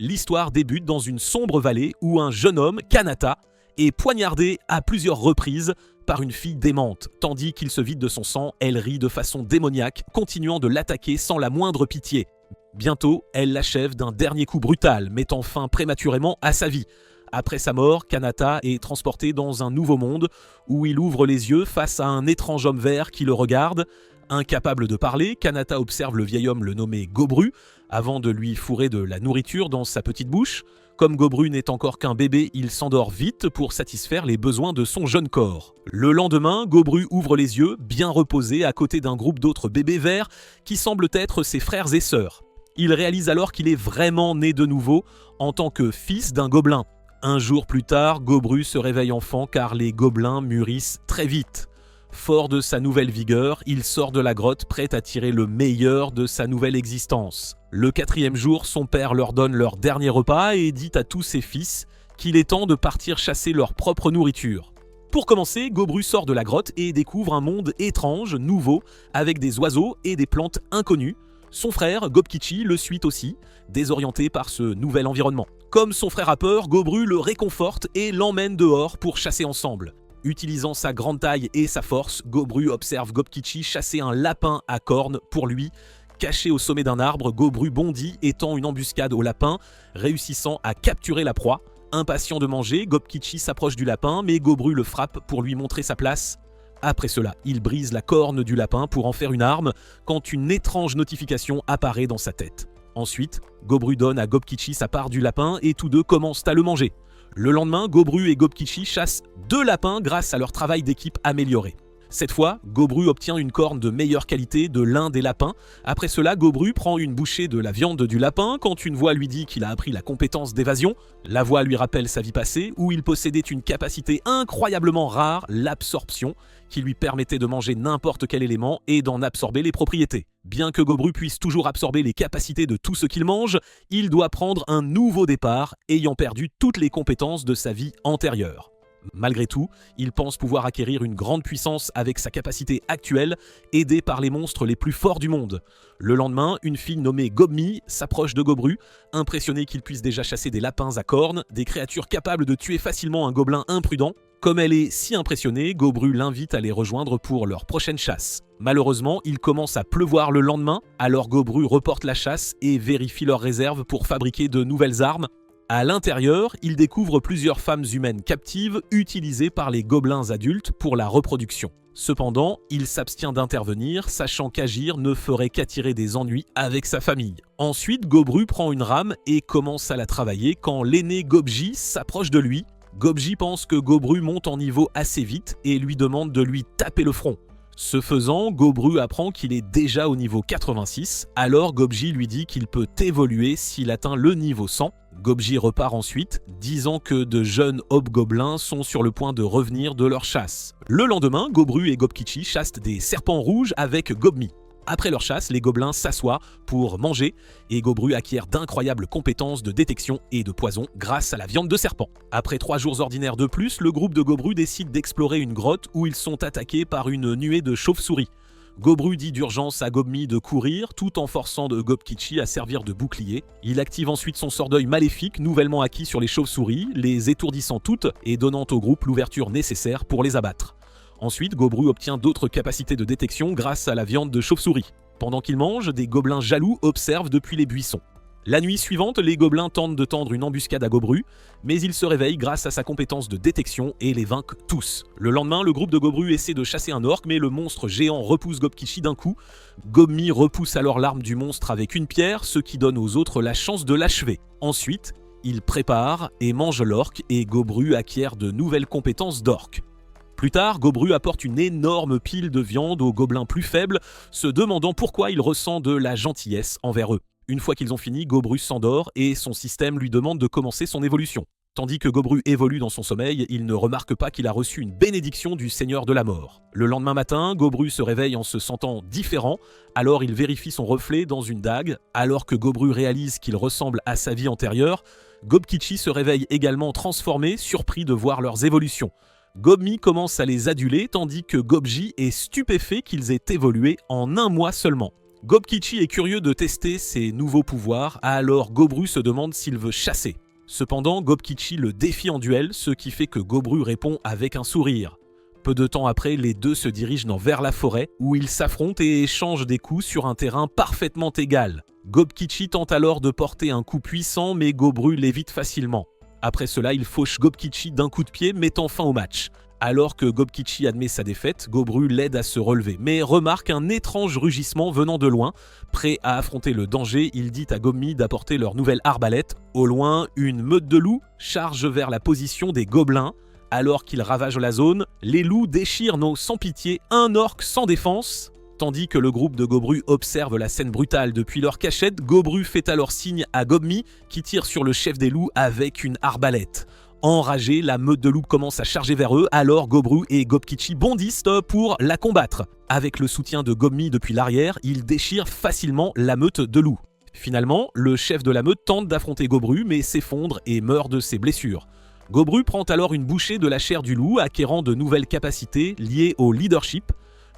L'histoire débute dans une sombre vallée où un jeune homme, Kanata, est poignardé à plusieurs reprises par une fille démente. Tandis qu'il se vide de son sang, elle rit de façon démoniaque, continuant de l'attaquer sans la moindre pitié. Bientôt, elle l'achève d'un dernier coup brutal, mettant fin prématurément à sa vie. Après sa mort, Kanata est transporté dans un nouveau monde où il ouvre les yeux face à un étrange homme vert qui le regarde. Incapable de parler, Kanata observe le vieil homme le nommé Gobru avant de lui fourrer de la nourriture dans sa petite bouche. Comme Gobru n'est encore qu'un bébé, il s'endort vite pour satisfaire les besoins de son jeune corps. Le lendemain, Gobru ouvre les yeux, bien reposé à côté d'un groupe d'autres bébés verts qui semblent être ses frères et sœurs. Il réalise alors qu'il est vraiment né de nouveau en tant que fils d'un gobelin. Un jour plus tard, Gobru se réveille enfant car les gobelins mûrissent très vite. Fort de sa nouvelle vigueur, il sort de la grotte prêt à tirer le meilleur de sa nouvelle existence. Le 4e jour, son père leur donne leur dernier repas et dit à tous ses fils qu'il est temps de partir chasser leur propre nourriture. Pour commencer, Gobru sort de la grotte et découvre un monde étrange, nouveau, avec des oiseaux et des plantes inconnues. Son frère, Gobkichi, le suit aussi, désorienté par ce nouvel environnement. Comme son frère a peur, Gobru le réconforte et l'emmène dehors pour chasser ensemble. Utilisant sa grande taille et sa force, Gobru observe Gobkichi chasser un lapin à cornes pour lui. Caché au sommet d'un arbre, Gobru bondit et tend une embuscade au lapin, réussissant à capturer la proie. Impatient de manger, Gobkichi s'approche du lapin, mais Gobru le frappe pour lui montrer sa place. Après cela, il brise la corne du lapin pour en faire une arme quand une étrange notification apparaît dans sa tête. Ensuite, Gobru donne à Gobkichi sa part du lapin et tous deux commencent à le manger. Le lendemain, Gobru et Gobkichi chassent 2 lapins grâce à leur travail d'équipe amélioré. Cette fois, Gobru obtient une corne de meilleure qualité de l'un des lapins. Après cela, Gobru prend une bouchée de la viande du lapin quand une voix lui dit qu'il a appris la compétence d'évasion. La voix lui rappelle sa vie passée où il possédait une capacité incroyablement rare, l'absorption, qui lui permettait de manger n'importe quel élément et d'en absorber les propriétés. Bien que Gobru puisse toujours absorber les capacités de tout ce qu'il mange, il doit prendre un nouveau départ, ayant perdu toutes les compétences de sa vie antérieure. Malgré tout, il pense pouvoir acquérir une grande puissance avec sa capacité actuelle, aidé par les monstres les plus forts du monde. Le lendemain, une fille nommée Gobmi s'approche de Gobru, impressionnée qu'il puisse déjà chasser des lapins à cornes, des créatures capables de tuer facilement un gobelin imprudent. Comme elle est si impressionnée, Gobru l'invite à les rejoindre pour leur prochaine chasse. Malheureusement, il commence à pleuvoir le lendemain, alors Gobru reporte la chasse et vérifie leurs réserves pour fabriquer de nouvelles armes. À l'intérieur, il découvre plusieurs femmes humaines captives utilisées par les gobelins adultes pour la reproduction. Cependant, il s'abstient d'intervenir, sachant qu'agir ne ferait qu'attirer des ennuis avec sa famille. Ensuite, Gobru prend une rame et commence à la travailler quand l'aîné Gobji s'approche de lui. Gobji pense que Gobru monte en niveau assez vite et lui demande de lui taper le front. Ce faisant, Gobru apprend qu'il est déjà au niveau 86, alors Gobji lui dit qu'il peut évoluer s'il atteint le niveau 100. Gobji repart ensuite, disant que de jeunes hobgoblins sont sur le point de revenir de leur chasse. Le lendemain, Gobru et Gobkichi chassent des serpents rouges avec Gobmi. Après leur chasse, les gobelins s'assoient pour manger et Gobru acquiert d'incroyables compétences de détection et de poison grâce à la viande de serpent. Après 3 jours ordinaires de plus, le groupe de Gobru décide d'explorer une grotte où ils sont attaqués par une nuée de chauves-souris. Gobru dit d'urgence à Gobmi de courir tout en forçant de Gobkichi à servir de bouclier. Il active ensuite son sort d'œil maléfique nouvellement acquis sur les chauves-souris, les étourdissant toutes et donnant au groupe l'ouverture nécessaire pour les abattre. Ensuite, Gobru obtient d'autres capacités de détection grâce à la viande de chauve-souris. Pendant qu'il mange, des gobelins jaloux observent depuis les buissons. La nuit suivante, les gobelins tentent de tendre une embuscade à Gobru, mais il se réveille grâce à sa compétence de détection et les vainc tous. Le lendemain, le groupe de Gobru essaie de chasser un orc, mais le monstre géant repousse Gobkichi d'un coup. Gobmi repousse alors l'arme du monstre avec une pierre, ce qui donne aux autres la chance de l'achever. Ensuite, il prépare et mange l'orc et Gobru acquiert de nouvelles compétences d'orc. Plus tard, Gobru apporte une énorme pile de viande aux gobelins plus faibles, se demandant pourquoi il ressent de la gentillesse envers eux. Une fois qu'ils ont fini, Gobru s'endort et son système lui demande de commencer son évolution. Tandis que Gobru évolue dans son sommeil, il ne remarque pas qu'il a reçu une bénédiction du Seigneur de la Mort. Le lendemain matin, Gobru se réveille en se sentant différent, alors il vérifie son reflet dans une dague. Alors que Gobru réalise qu'il ressemble à sa vie antérieure, Gobkichi se réveille également transformé, surpris de voir leurs évolutions. Gobmi commence à les aduler tandis que Gobji est stupéfait qu'ils aient évolué en un mois seulement. Gobkichi est curieux de tester ses nouveaux pouvoirs, alors Gobru se demande s'il veut chasser. Cependant, Gobkichi le défie en duel, ce qui fait que Gobru répond avec un sourire. Peu de temps après, les deux se dirigent vers la forêt, où ils s'affrontent et échangent des coups sur un terrain parfaitement égal. Gobkichi tente alors de porter un coup puissant, mais Gobru l'évite facilement. Après cela, il fauche Gobkichi d'un coup de pied, mettant fin au match. Alors que Gobkichi admet sa défaite, Gobru l'aide à se relever, mais remarque un étrange rugissement venant de loin. Prêt à affronter le danger, il dit à Gobmi d'apporter leur nouvelle arbalète. Au loin, une meute de loups charge vers la position des gobelins. Alors qu'ils ravagent la zone, les loups déchirent sans pitié un orc sans défense. Tandis que le groupe de Gobru observe la scène brutale depuis leur cachette, Gobru fait alors signe à Gobmi qui tire sur le chef des loups avec une arbalète. Enragés, la meute de loups commence à charger vers eux, alors Gobru et Gobkichi bondissent pour la combattre. Avec le soutien de Gobmi depuis l'arrière, ils déchirent facilement la meute de loups. Finalement, le chef de la meute tente d'affronter Gobru mais s'effondre et meurt de ses blessures. Gobru prend alors une bouchée de la chair du loup, acquérant de nouvelles capacités liées au leadership.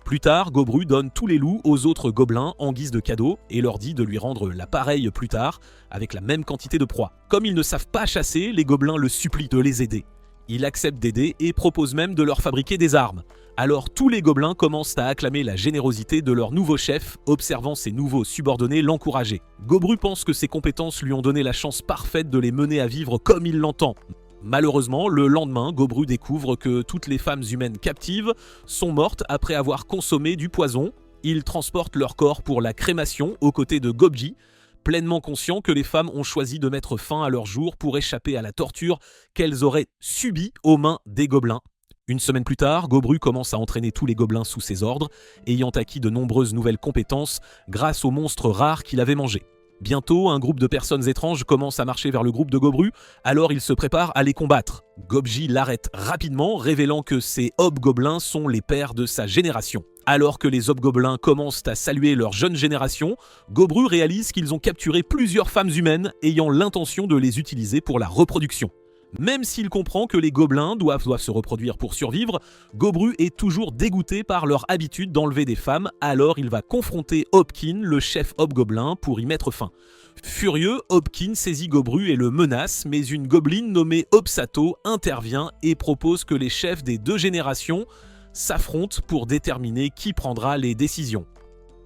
Plus tard, Gobru donne tous les loups aux autres gobelins en guise de cadeau et leur dit de lui rendre l'appareil plus tard, avec la même quantité de proie. Comme ils ne savent pas chasser, les gobelins le supplient de les aider. Il accepte d'aider et propose même de leur fabriquer des armes. Alors tous les gobelins commencent à acclamer la générosité de leur nouveau chef, observant ses nouveaux subordonnés l'encourager. Gobru pense que ses compétences lui ont donné la chance parfaite de les mener à vivre comme il l'entend. Malheureusement, le lendemain, Gobru découvre que toutes les femmes humaines captives sont mortes après avoir consommé du poison. Ils transportent leur corps pour la crémation aux côtés de Gobji, pleinement conscients que les femmes ont choisi de mettre fin à leur jour pour échapper à la torture qu'elles auraient subie aux mains des gobelins. Une semaine plus tard, Gobru commence à entraîner tous les gobelins sous ses ordres, ayant acquis de nombreuses nouvelles compétences grâce aux monstres rares qu'il avait mangés. Bientôt, un groupe de personnes étranges commence à marcher vers le groupe de Gobru, alors il se prépare à les combattre. Gobji l'arrête rapidement, révélant que ces hobgoblins sont les pères de sa génération. Alors que les hobgoblins commencent à saluer leur jeune génération, Gobru réalise qu'ils ont capturé plusieurs femmes humaines ayant l'intention de les utiliser pour la reproduction. Même s'il comprend que les gobelins doivent se reproduire pour survivre, Gobru est toujours dégoûté par leur habitude d'enlever des femmes, alors il va confronter Hobkin, le chef hobgoblin, pour y mettre fin. Furieux, Hobkin saisit Gobru et le menace, mais une gobeline nommée Hobsato intervient et propose que les chefs des deux générations s'affrontent pour déterminer qui prendra les décisions.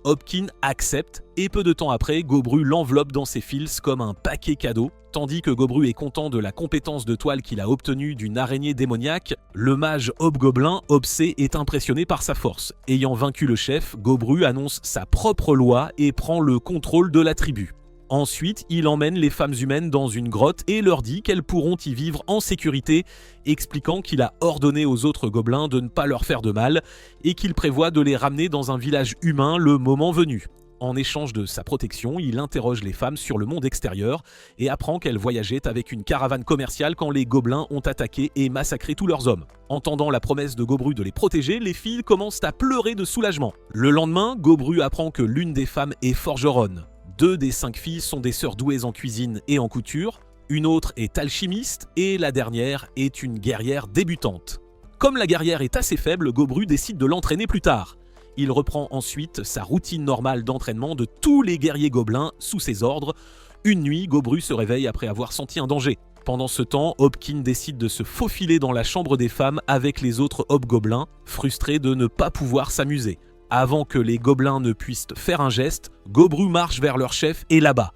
Hobkin accepte et peu de temps après, Gobru l'enveloppe dans ses fils comme un paquet cadeau. Tandis que Gobru est content de la compétence de toile qu'il a obtenue d'une araignée démoniaque, le mage hobgoblin Hobsé est impressionné par sa force. Ayant vaincu le chef, Gobru annonce sa propre loi et prend le contrôle de la tribu. Ensuite, il emmène les femmes humaines dans une grotte et leur dit qu'elles pourront y vivre en sécurité, expliquant qu'il a ordonné aux autres gobelins de ne pas leur faire de mal et qu'il prévoit de les ramener dans un village humain le moment venu. En échange de sa protection, il interroge les femmes sur le monde extérieur et apprend qu'elles voyageaient avec une caravane commerciale quand les gobelins ont attaqué et massacré tous leurs hommes. Entendant la promesse de Gobru de les protéger, les filles commencent à pleurer de soulagement. Le lendemain, Gobru apprend que l'une des femmes est forgeronne. 2 des 5 filles sont des sœurs douées en cuisine et en couture, une autre est alchimiste et la dernière est une guerrière débutante. Comme la guerrière est assez faible, Gobru décide de l'entraîner plus tard. Il reprend ensuite sa routine normale d'entraînement de tous les guerriers gobelins sous ses ordres. Une nuit, Gobru se réveille après avoir senti un danger. Pendant ce temps, Hobkin décide de se faufiler dans la chambre des femmes avec les autres hobgoblins, frustrés de ne pas pouvoir s'amuser. Avant que les gobelins ne puissent faire un geste, Gobru marche vers leur chef et l'abat.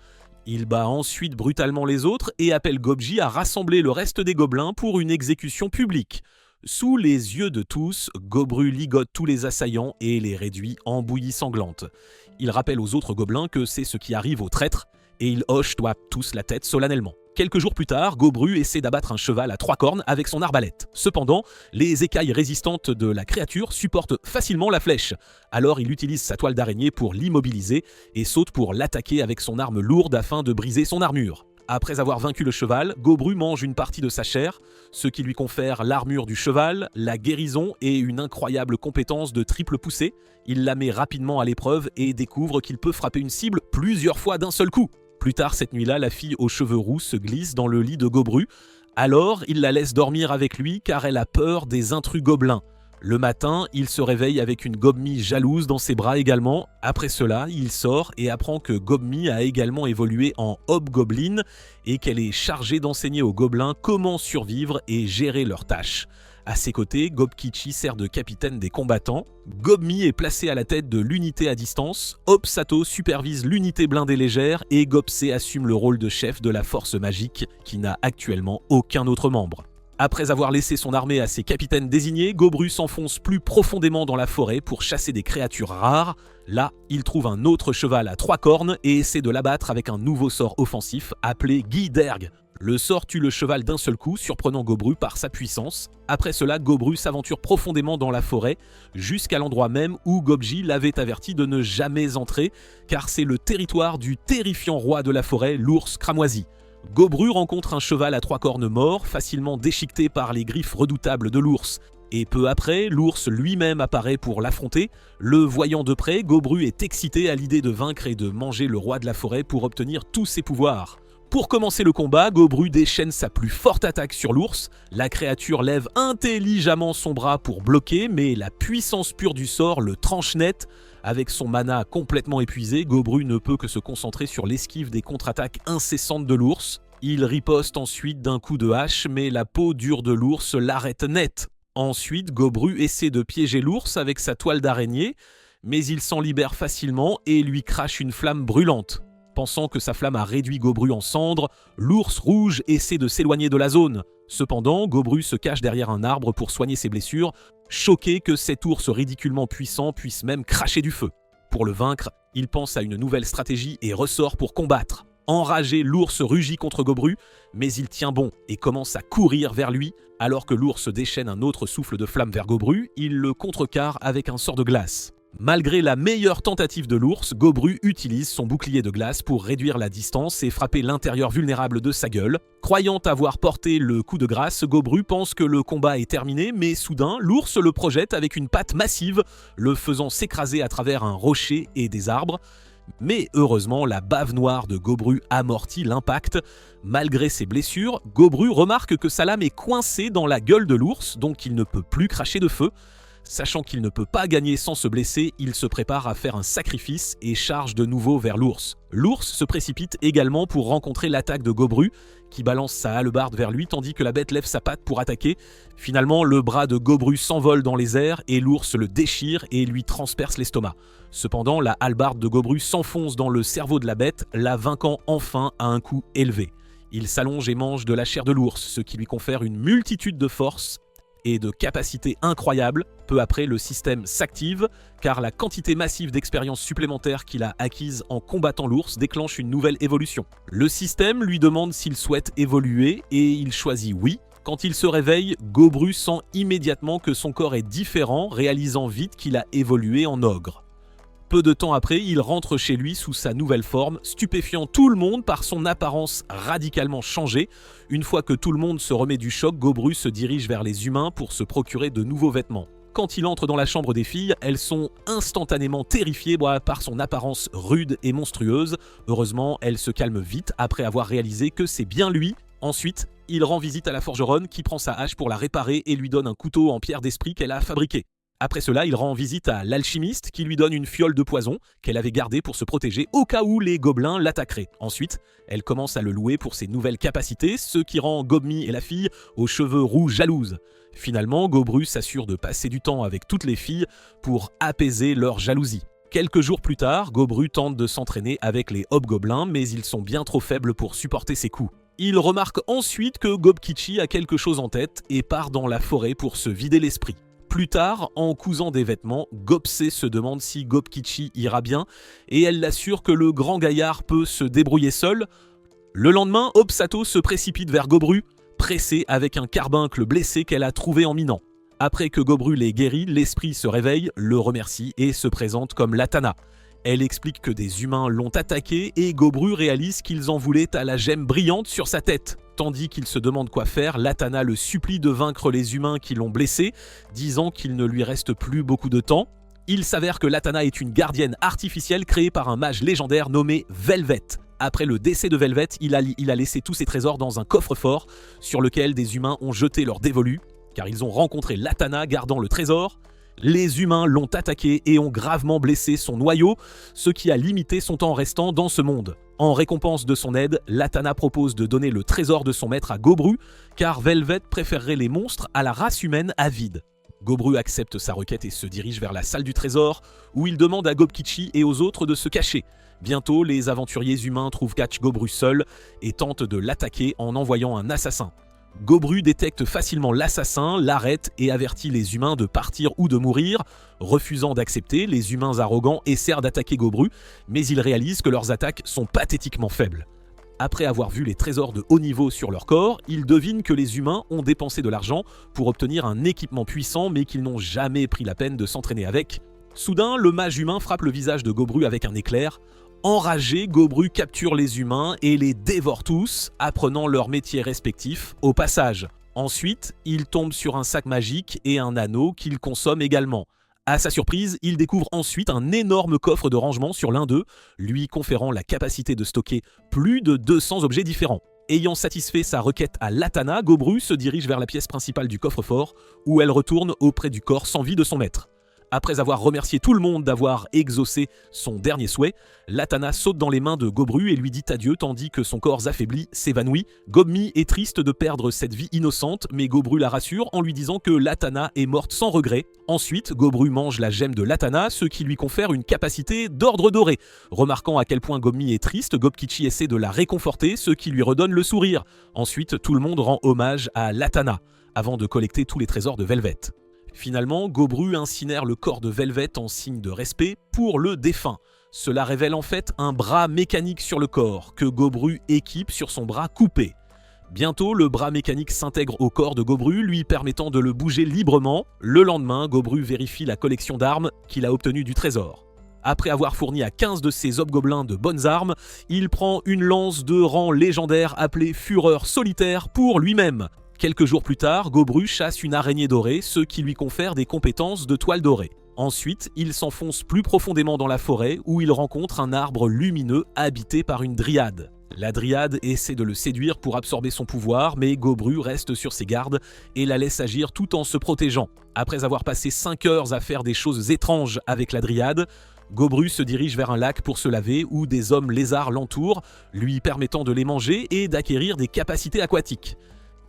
Il bat ensuite brutalement les autres et appelle Gobji à rassembler le reste des gobelins pour une exécution publique. Sous les yeux de tous, Gobru ligote tous les assaillants et les réduit en bouillie sanglante. Il rappelle aux autres gobelins que c'est ce qui arrive aux traîtres et ils hochent tous la tête solennellement. Quelques jours plus tard, Gobru essaie d'abattre un cheval à 3 cornes avec son arbalète. Cependant, les écailles résistantes de la créature supportent facilement la flèche. Alors il utilise sa toile d'araignée pour l'immobiliser et saute pour l'attaquer avec son arme lourde afin de briser son armure. Après avoir vaincu le cheval, Gobru mange une partie de sa chair, ce qui lui confère l'armure du cheval, la guérison et une incroyable compétence de triple poussée. Il la met rapidement à l'épreuve et découvre qu'il peut frapper une cible plusieurs fois d'un seul coup. Plus tard cette nuit-là, la fille aux cheveux roux se glisse dans le lit de Gobru. Alors, il la laisse dormir avec lui car elle a peur des intrus gobelins. Le matin, il se réveille avec une Gobmi jalouse dans ses bras également. Après cela, il sort et apprend que Gobmi a également évolué en Hobgoblin et qu'elle est chargée d'enseigner aux gobelins comment survivre et gérer leurs tâches. À ses côtés, Gobkichi sert de capitaine des combattants. Gobmi est placé à la tête de l'unité à distance. Hobsato supervise l'unité blindée légère et Gobse assume le rôle de chef de la force magique qui n'a actuellement aucun autre membre. Après avoir laissé son armée à ses capitaines désignés, Gobru s'enfonce plus profondément dans la forêt pour chasser des créatures rares. Là, il trouve un autre cheval à 3 cornes et essaie de l'abattre avec un nouveau sort offensif appelé Guy d'Ergue. Le sort tue le cheval d'un seul coup, surprenant Gobru par sa puissance. Après cela, Gobru s'aventure profondément dans la forêt, jusqu'à l'endroit même où Gobji l'avait averti de ne jamais entrer, car c'est le territoire du terrifiant roi de la forêt, l'ours cramoisi. Gobru rencontre un cheval à 3 cornes mort, facilement déchiqueté par les griffes redoutables de l'ours. Et peu après, l'ours lui-même apparaît pour l'affronter. Le voyant de près, Gobru est excité à l'idée de vaincre et de manger le roi de la forêt pour obtenir tous ses pouvoirs. Pour commencer le combat, Gobru déchaîne sa plus forte attaque sur l'ours. La créature lève intelligemment son bras pour bloquer, mais la puissance pure du sort le tranche net. Avec son mana complètement épuisé, Gobru ne peut que se concentrer sur l'esquive des contre-attaques incessantes de l'ours. Il riposte ensuite d'un coup de hache, mais la peau dure de l'ours l'arrête net. Ensuite, Gobru essaie de piéger l'ours avec sa toile d'araignée, mais il s'en libère facilement et lui crache une flamme brûlante. Pensant que sa flamme a réduit Gobru en cendres, l'ours rouge essaie de s'éloigner de la zone. Cependant, Gobru se cache derrière un arbre pour soigner ses blessures, choqué que cet ours ridiculement puissant puisse même cracher du feu. Pour le vaincre, il pense à une nouvelle stratégie et ressort pour combattre. Enragé, l'ours rugit contre Gobru, mais il tient bon et commence à courir vers lui. Alors que l'ours déchaîne un autre souffle de flamme vers Gobru, il le contrecarre avec un sort de glace. Malgré la meilleure tentative de l'ours, Gobru utilise son bouclier de glace pour réduire la distance et frapper l'intérieur vulnérable de sa gueule. Croyant avoir porté le coup de grâce, Gobru pense que le combat est terminé, mais soudain, l'ours le projette avec une patte massive, le faisant s'écraser à travers un rocher et des arbres. Mais heureusement, la bave noire de Gobru amortit l'impact. Malgré ses blessures, Gobru remarque que sa lame est coincée dans la gueule de l'ours, donc il ne peut plus cracher de feu. Sachant qu'il ne peut pas gagner sans se blesser, il se prépare à faire un sacrifice et charge de nouveau vers l'ours. L'ours se précipite également pour rencontrer l'attaque de Gobru, qui balance sa hallebarde vers lui tandis que la bête lève sa patte pour attaquer. Finalement, le bras de Gobru s'envole dans les airs et l'ours le déchire et lui transperce l'estomac. Cependant, la hallebarde de Gobru s'enfonce dans le cerveau de la bête, la vainquant enfin à un coup élevé. Il s'allonge et mange de la chair de l'ours, ce qui lui confère une multitude de force et de capacités incroyables. Peu après, le système s'active, car la quantité massive d'expérience supplémentaire qu'il a acquise en combattant l'ours déclenche une nouvelle évolution. Le système lui demande s'il souhaite évoluer, et il choisit oui. Quand il se réveille, Gobru sent immédiatement que son corps est différent, réalisant vite qu'il a évolué en ogre. Peu de temps après, il rentre chez lui sous sa nouvelle forme, stupéfiant tout le monde par son apparence radicalement changée. Une fois que tout le monde se remet du choc, Gobru se dirige vers les humains pour se procurer de nouveaux vêtements. Quand il entre dans la chambre des filles, elles sont instantanément terrifiées par son apparence rude et monstrueuse. Heureusement, elles se calment vite après avoir réalisé que c'est bien lui. Ensuite, il rend visite à la forgeronne qui prend sa hache pour la réparer et lui donne un couteau en pierre d'esprit qu'elle a fabriqué. Après cela, il rend visite à l'alchimiste qui lui donne une fiole de poison qu'elle avait gardée pour se protéger au cas où les gobelins l'attaqueraient. Ensuite, elle commence à le louer pour ses nouvelles capacités, ce qui rend Gobmi et la fille aux cheveux roux jalouses. Finalement, Gobru s'assure de passer du temps avec toutes les filles pour apaiser leur jalousie. Quelques jours plus tard, Gobru tente de s'entraîner avec les hobgoblins, mais ils sont bien trop faibles pour supporter ses coups. Il remarque ensuite que Gobkichi a quelque chose en tête et part dans la forêt pour se vider l'esprit. Plus tard, en cousant des vêtements, Gobse se demande si Gobkichi ira bien et elle l'assure que le grand gaillard peut se débrouiller seul. Le lendemain, Hobsato se précipite vers Gobru, pressé avec un carbuncle blessé qu'elle a trouvé en minant. Après que Gobru l'ait guéri, l'esprit se réveille, le remercie et se présente comme Latana. Elle explique que des humains l'ont attaqué et Gobru réalise qu'ils en voulaient à la gemme brillante sur sa tête. Tandis qu'il se demande quoi faire, Latana le supplie de vaincre les humains qui l'ont blessé, disant qu'il ne lui reste plus beaucoup de temps. Il s'avère que Latana est une gardienne artificielle créée par un mage légendaire nommé Velvet. Après le décès de Velvet, il a laissé tous ses trésors dans un coffre-fort sur lequel des humains ont jeté leur dévolu. car ils ont rencontré Latana gardant le trésor. Les humains l'ont attaqué et ont gravement blessé son noyau, ce qui a limité son temps restant dans ce monde. En récompense de son aide, Latana propose de donner le trésor de son maître à Gobru, car Velvet préférerait les monstres à la race humaine avide. Gobru accepte sa requête et se dirige vers la salle du trésor, où il demande à Gobkichi et aux autres de se cacher. Bientôt, les aventuriers humains trouvent Catch Gobru seul et tentent de l'attaquer en envoyant un assassin. Gobru détecte facilement l'assassin, l'arrête et avertit les humains de partir ou de mourir. Refusant d'accepter, les humains arrogants essaient d'attaquer Gobru, mais ils réalisent que leurs attaques sont pathétiquement faibles. Après avoir vu les trésors de haut niveau sur leur corps, ils devinent que les humains ont dépensé de l'argent pour obtenir un équipement puissant mais qu'ils n'ont jamais pris la peine de s'entraîner avec. Soudain, le mage humain frappe le visage de Gobru avec un éclair. Enragé, Gobru capture les humains et les dévore tous, apprenant leurs métiers respectifs au passage. Ensuite, il tombe sur un sac magique et un anneau qu'il consomme également. À sa surprise, il découvre ensuite un énorme coffre de rangement sur l'un d'eux, lui conférant la capacité de stocker plus de 200 objets différents. Ayant satisfait sa requête à Latana, Gobru se dirige vers la pièce principale du coffre-fort, où elle retourne auprès du corps sans vie de son maître. Après avoir remercié tout le monde d'avoir exaucé son dernier souhait, Latana saute dans les mains de Gobru et lui dit adieu tandis que son corps affaibli s'évanouit. Gobmi est triste de perdre cette vie innocente, mais Gobru la rassure en lui disant que Latana est morte sans regret. Ensuite, Gobru mange la gemme de Latana, ce qui lui confère une capacité d'ordre doré. Remarquant à quel point Gobmi est triste, Gobkichi essaie de la réconforter, ce qui lui redonne le sourire. Ensuite, tout le monde rend hommage à Latana, avant de collecter tous les trésors de Velvet. Finalement, Gobru incinère le corps de Velvet en signe de respect pour le défunt. Cela révèle en fait un bras mécanique sur le corps, que Gobru équipe sur son bras coupé. Bientôt, le bras mécanique s'intègre au corps de Gobru, lui permettant de le bouger librement. Le lendemain, Gobru vérifie la collection d'armes qu'il a obtenue du trésor. Après avoir fourni à 15 de ses hobgoblins de bonnes armes, il prend une lance de rang légendaire appelée Fureur Solitaire pour lui-même. Quelques jours plus tard, Gobru chasse une araignée dorée, ce qui lui confère des compétences de toile dorée. Ensuite, il s'enfonce plus profondément dans la forêt où il rencontre un arbre lumineux habité par une dryade. La dryade essaie de le séduire pour absorber son pouvoir, mais Gobru reste sur ses gardes et la laisse agir tout en se protégeant. Après avoir passé 5 heures à faire des choses étranges avec la dryade, Gobru se dirige vers un lac pour se laver où des hommes lézards l'entourent, lui permettant de les manger et d'acquérir des capacités aquatiques.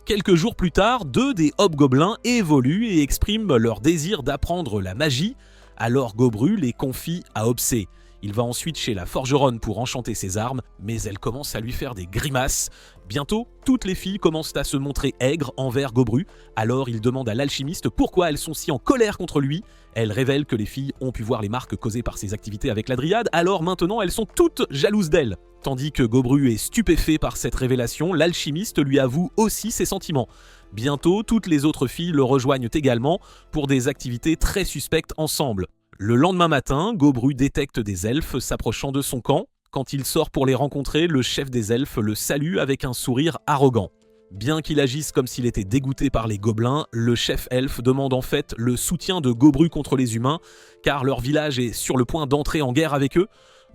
Quelques jours plus tard, 2 des hobgoblins évoluent et expriment leur désir d'apprendre la magie, alors Gobru les confie à Obsé. Il va ensuite chez la forgeronne pour enchanter ses armes, mais elle commence à lui faire des grimaces. Bientôt, toutes les filles commencent à se montrer aigres envers Gobru, alors il demande à l'alchimiste pourquoi elles sont si en colère contre lui. Elle révèle que les filles ont pu voir les marques causées par ses activités avec la dryade, alors maintenant elles sont toutes jalouses d'elle. Tandis que Gobru est stupéfait par cette révélation, l'alchimiste lui avoue aussi ses sentiments. Bientôt, toutes les autres filles le rejoignent également pour des activités très suspectes ensemble. Le lendemain matin, Gobru détecte des elfes s'approchant de son camp. Quand il sort pour les rencontrer, le chef des elfes le salue avec un sourire arrogant. Bien qu'il agisse comme s'il était dégoûté par les gobelins, le chef elfe demande en fait le soutien de Gobru contre les humains, car leur village est sur le point d'entrer en guerre avec eux.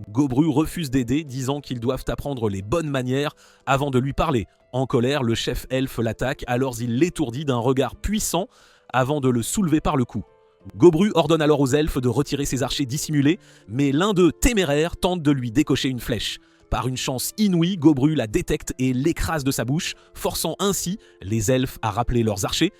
Gobru refuse d'aider, disant qu'ils doivent apprendre les bonnes manières avant de lui parler. En colère, le chef elfe l'attaque, alors il l'étourdit d'un regard puissant avant de le soulever par le cou. Gobru ordonne alors aux elfes de retirer ses archers dissimulés, mais l'un d'eux, téméraire, tente de lui décocher une flèche. Par une chance inouïe, Gobru la détecte et l'écrase de sa bouche, forçant ainsi les elfes à rappeler leurs archers.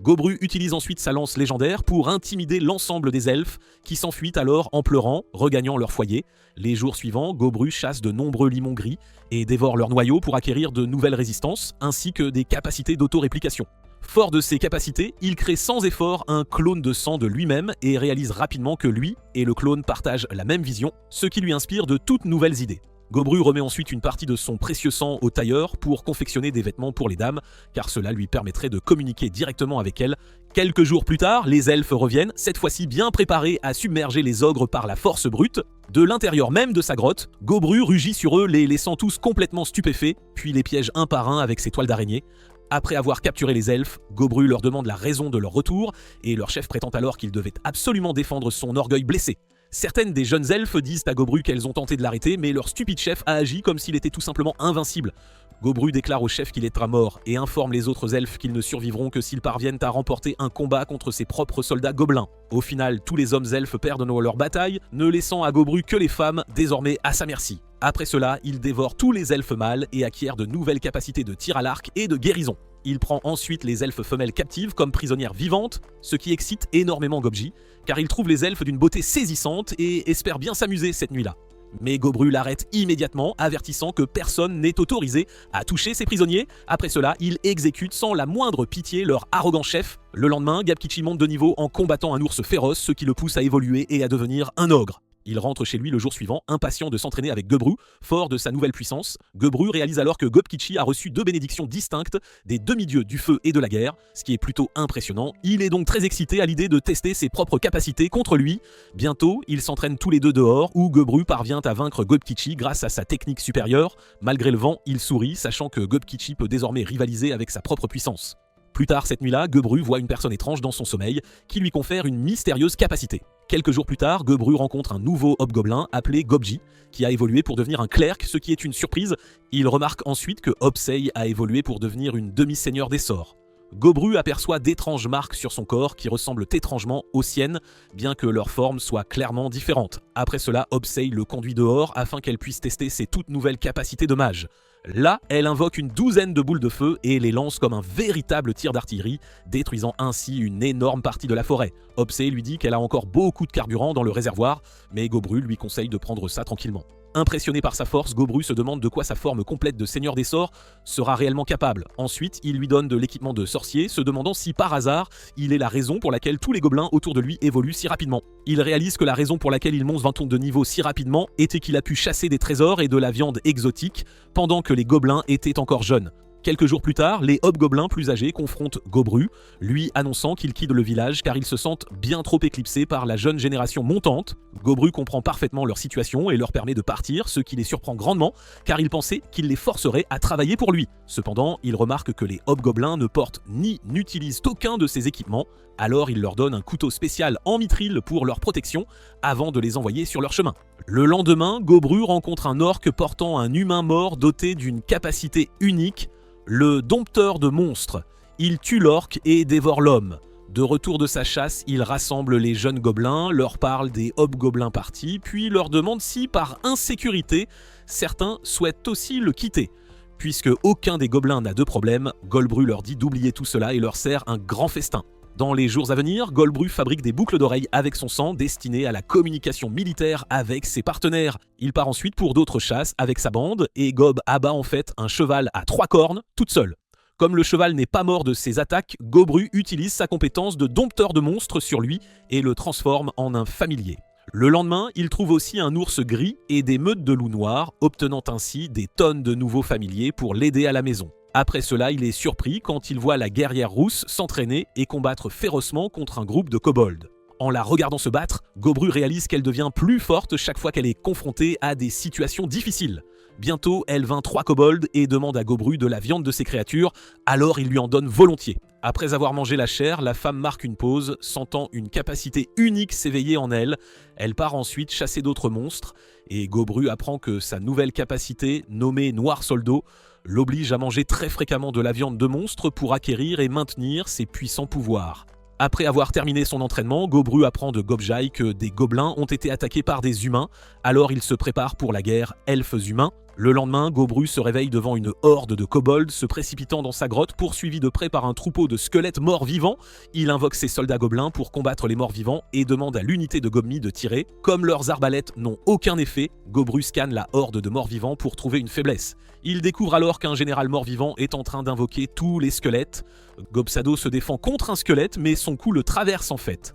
Gobru utilise ensuite sa lance légendaire pour intimider l'ensemble des elfes, qui s'enfuient alors en pleurant, regagnant leur foyer. Les jours suivants, Gobru chasse de nombreux limons gris et dévore leurs noyaux pour acquérir de nouvelles résistances, ainsi que des capacités d'auto-réplication. Fort de ses capacités, il crée sans effort un clone de sang de lui-même et réalise rapidement que lui et le clone partagent la même vision, ce qui lui inspire de toutes nouvelles idées. Gobru remet ensuite une partie de son précieux sang au tailleur pour confectionner des vêtements pour les dames, car cela lui permettrait de communiquer directement avec elles. Quelques jours plus tard, les elfes reviennent, cette fois-ci bien préparés à submerger les ogres par la force brute. De l'intérieur même de sa grotte, Gobru rugit sur eux, les laissant tous complètement stupéfaits, puis les piège un par un avec ses toiles d'araignée. Après avoir capturé les elfes, Gobru leur demande la raison de leur retour, et leur chef prétend alors qu'il devait absolument défendre son orgueil blessé. Certaines des jeunes elfes disent à Gobru qu'elles ont tenté de l'arrêter, mais leur stupide chef a agi comme s'il était tout simplement invincible. Gobru déclare au chef qu'il est à mort et informe les autres elfes qu'ils ne survivront que s'ils parviennent à remporter un combat contre ses propres soldats gobelins. Au final, tous les hommes elfes perdent leur bataille, ne laissant à Gobru que les femmes, désormais à sa merci. Après cela, il dévore tous les elfes mâles et acquiert de nouvelles capacités de tir à l'arc et de guérison. Il prend ensuite les elfes femelles captives comme prisonnières vivantes, ce qui excite énormément Gobji, car il trouve les elfes d'une beauté saisissante et espère bien s'amuser cette nuit-là. Mais Gobru l'arrête immédiatement, avertissant que personne n'est autorisé à toucher ses prisonniers. Après cela, il exécute sans la moindre pitié leur arrogant chef. Le lendemain, Gab-Kichi monte de niveau en combattant un ours féroce, ce qui le pousse à évoluer et à devenir un ogre. Il rentre chez lui le jour suivant, impatient de s'entraîner avec Gobru, fort de sa nouvelle puissance. Gobru réalise alors que Gab-Kichi a reçu 2 bénédictions distinctes des demi-dieux du feu et de la guerre, ce qui est plutôt impressionnant. Il est donc très excité à l'idée de tester ses propres capacités contre lui. Bientôt, ils s'entraînent tous les deux dehors, où Gobru parvient à vaincre Gab-Kichi grâce à sa technique supérieure. Malgré le vent, il sourit, sachant que Gab-Kichi peut désormais rivaliser avec sa propre puissance. Plus tard cette nuit-là, Gobru voit une personne étrange dans son sommeil qui lui confère une mystérieuse capacité. Quelques jours plus tard, Gobru rencontre un nouveau hobgoblin appelé Gobji, qui a évolué pour devenir un clerc, ce qui est une surprise. Il remarque ensuite que Hobsei a évolué pour devenir une demi-seigneur des sorts. Gobru aperçoit d'étranges marques sur son corps qui ressemblent étrangement aux siennes, bien que leur forme soit clairement différente. Après cela, Hobsei le conduit dehors afin qu'elle puisse tester ses toutes nouvelles capacités de mage. Là, elle invoque une douzaine de boules de feu et les lance comme un véritable tir d'artillerie, détruisant ainsi une énorme partie de la forêt. Hobsei lui dit qu'elle a encore beaucoup de carburant dans le réservoir, mais Gobru lui conseille de prendre ça tranquillement. Impressionné par sa force, Gobru se demande de quoi sa forme complète de seigneur des sorts sera réellement capable. Ensuite, il lui donne de l'équipement de sorcier, se demandant si par hasard, il est la raison pour laquelle tous les gobelins autour de lui évoluent si rapidement. Il réalise que la raison pour laquelle il monte 20 tons de niveau si rapidement était qu'il a pu chasser des trésors et de la viande exotique pendant que les gobelins étaient encore jeunes. Quelques jours plus tard, les hobgoblins plus âgés confrontent Gobru, lui annonçant qu'il quitte le village car ils se sentent bien trop éclipsés par la jeune génération montante. Gobru comprend parfaitement leur situation et leur permet de partir, ce qui les surprend grandement car il pensait qu'il les forcerait à travailler pour lui. Cependant, il remarque que les hobgoblins ne portent ni n'utilisent aucun de ces équipements, alors il leur donne un couteau spécial en mithril pour leur protection avant de les envoyer sur leur chemin. Le lendemain, Gobru rencontre un orque portant un humain mort doté d'une capacité unique, le dompteur de monstres. Il tue l'orque et dévore l'homme. De retour de sa chasse, il rassemble les jeunes gobelins, leur parle des hobgoblins partis, puis leur demande si, par insécurité, certains souhaitent aussi le quitter. Puisque aucun des gobelins n'a de problème, Gobru leur dit d'oublier tout cela et leur sert un grand festin. Dans les jours à venir, Gobru fabrique des boucles d'oreilles avec son sang destinées à la communication militaire avec ses partenaires. Il part ensuite pour d'autres chasses avec sa bande et Gob abat en fait un cheval à 3 cornes toute seule. Comme le cheval n'est pas mort de ses attaques, Gobru utilise sa compétence de dompteur de monstres sur lui et le transforme en un familier. Le lendemain, il trouve aussi un ours gris et des meutes de loups noirs, obtenant ainsi des tonnes de nouveaux familiers pour l'aider à la maison. Après cela, il est surpris quand il voit la guerrière rousse s'entraîner et combattre férocement contre un groupe de kobolds. En la regardant se battre, Gobru réalise qu'elle devient plus forte chaque fois qu'elle est confrontée à des situations difficiles. Bientôt, elle vainc 3 kobolds et demande à Gobru de la viande de ces créatures, alors il lui en donne volontiers. Après avoir mangé la chair, la femme marque une pause, sentant une capacité unique s'éveiller en elle. Elle part ensuite chasser d'autres monstres, et Gobru apprend que sa nouvelle capacité, nommée Noir Soldo, l'oblige à manger très fréquemment de la viande de monstres pour acquérir et maintenir ses puissants pouvoirs. Après avoir terminé son entraînement, Gobru apprend de Gobjai que des gobelins ont été attaqués par des humains, alors il se prépare pour la guerre elfes-humains. Le lendemain, Gobru se réveille devant une horde de kobolds se précipitant dans sa grotte, poursuivi de près par un troupeau de squelettes morts-vivants. Il invoque ses soldats gobelins pour combattre les morts-vivants et demande à l'unité de Gobmi de tirer. Comme leurs arbalètes n'ont aucun effet, Gobru scanne la horde de morts-vivants pour trouver une faiblesse. Il découvre alors qu'un général mort-vivant est en train d'invoquer tous les squelettes. Gobsado se défend contre un squelette, mais son coup le traverse en fait.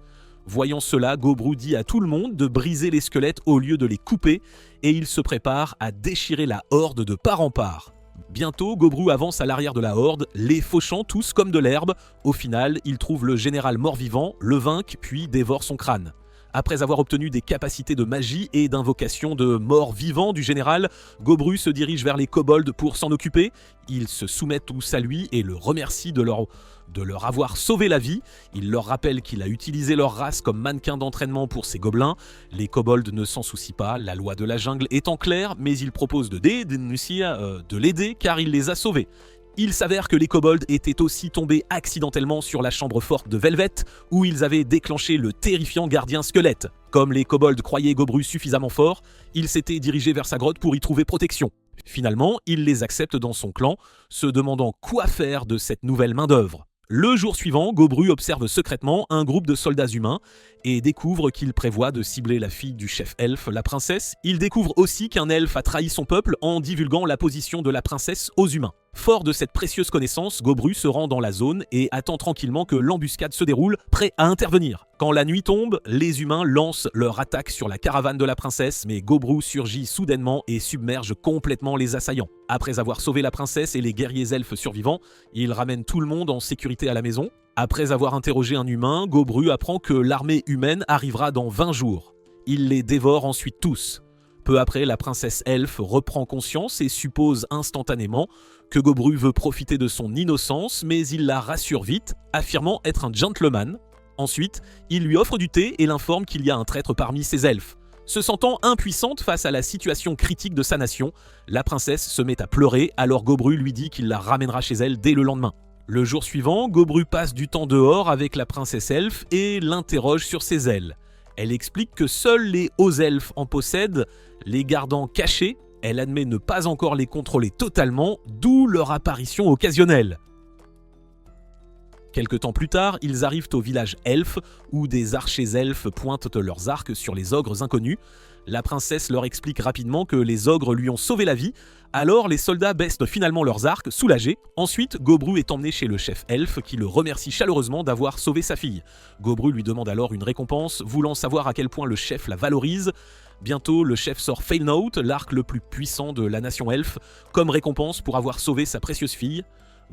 Voyant cela, Gobru dit à tout le monde de briser les squelettes au lieu de les couper, et il se prépare à déchirer la horde de part en part. Bientôt, Gobru avance à l'arrière de la horde, les fauchant tous comme de l'herbe. Au final, il trouve le général mort-vivant, le vainc, puis dévore son crâne. Après avoir obtenu des capacités de magie et d'invocation de mort vivant du général, Gobru se dirige vers les kobolds pour s'en occuper. Ils se soumettent tous à lui et le remercient de leur avoir sauvé la vie. Il leur rappelle qu'il a utilisé leur race comme mannequin d'entraînement pour ses gobelins. Les kobolds ne s'en soucient pas, la loi de la jungle étant claire, mais ils proposent de l'aider car il les a sauvés. Il s'avère que les kobolds étaient aussi tombés accidentellement sur la chambre forte de Velvet, où ils avaient déclenché le terrifiant gardien squelette. Comme les kobolds croyaient Gobru suffisamment fort, ils s'étaient dirigés vers sa grotte pour y trouver protection. Finalement, il les accepte dans son clan, se demandant quoi faire de cette nouvelle main-d'œuvre. Le jour suivant, Gobru observe secrètement un groupe de soldats humains et découvre qu'il prévoit de cibler la fille du chef elfe, la princesse. Il découvre aussi qu'un elfe a trahi son peuple en divulguant la position de la princesse aux humains. Fort de cette précieuse connaissance, Gobru se rend dans la zone et attend tranquillement que l'embuscade se déroule, prêt à intervenir. Quand la nuit tombe, les humains lancent leur attaque sur la caravane de la princesse, mais Gobru surgit soudainement et submerge complètement les assaillants. Après avoir sauvé la princesse et les guerriers elfes survivants, il ramène tout le monde en sécurité à la maison. Après avoir interrogé un humain, Gobru apprend que l'armée humaine arrivera dans 20 jours. Il les dévore ensuite tous. Peu après, la princesse elfe reprend conscience et suppose instantanément que Gobru veut profiter de son innocence, mais il la rassure vite, affirmant être un gentleman. Ensuite, il lui offre du thé et l'informe qu'il y a un traître parmi ses elfes. Se sentant impuissante face à la situation critique de sa nation, la princesse se met à pleurer, alors Gobru lui dit qu'il la ramènera chez elle dès le lendemain. Le jour suivant, Gobru passe du temps dehors avec la princesse elfe et l'interroge sur ses ailes. Elle explique que seuls les hauts elfes en possèdent, les gardant cachés. Elle admet ne pas encore les contrôler totalement, d'où leur apparition occasionnelle. Quelque temps plus tard, ils arrivent au village elfe, où des archers elfes pointent leurs arcs sur les ogres inconnus. La princesse leur explique rapidement que les ogres lui ont sauvé la vie, alors les soldats baissent finalement leurs arcs, soulagés. Ensuite, Gobru est emmené chez le chef elfe, qui le remercie chaleureusement d'avoir sauvé sa fille. Gobru lui demande alors une récompense, voulant savoir à quel point le chef la valorise. Bientôt, le chef sort Failnote, l'arc le plus puissant de la nation elfe, comme récompense pour avoir sauvé sa précieuse fille.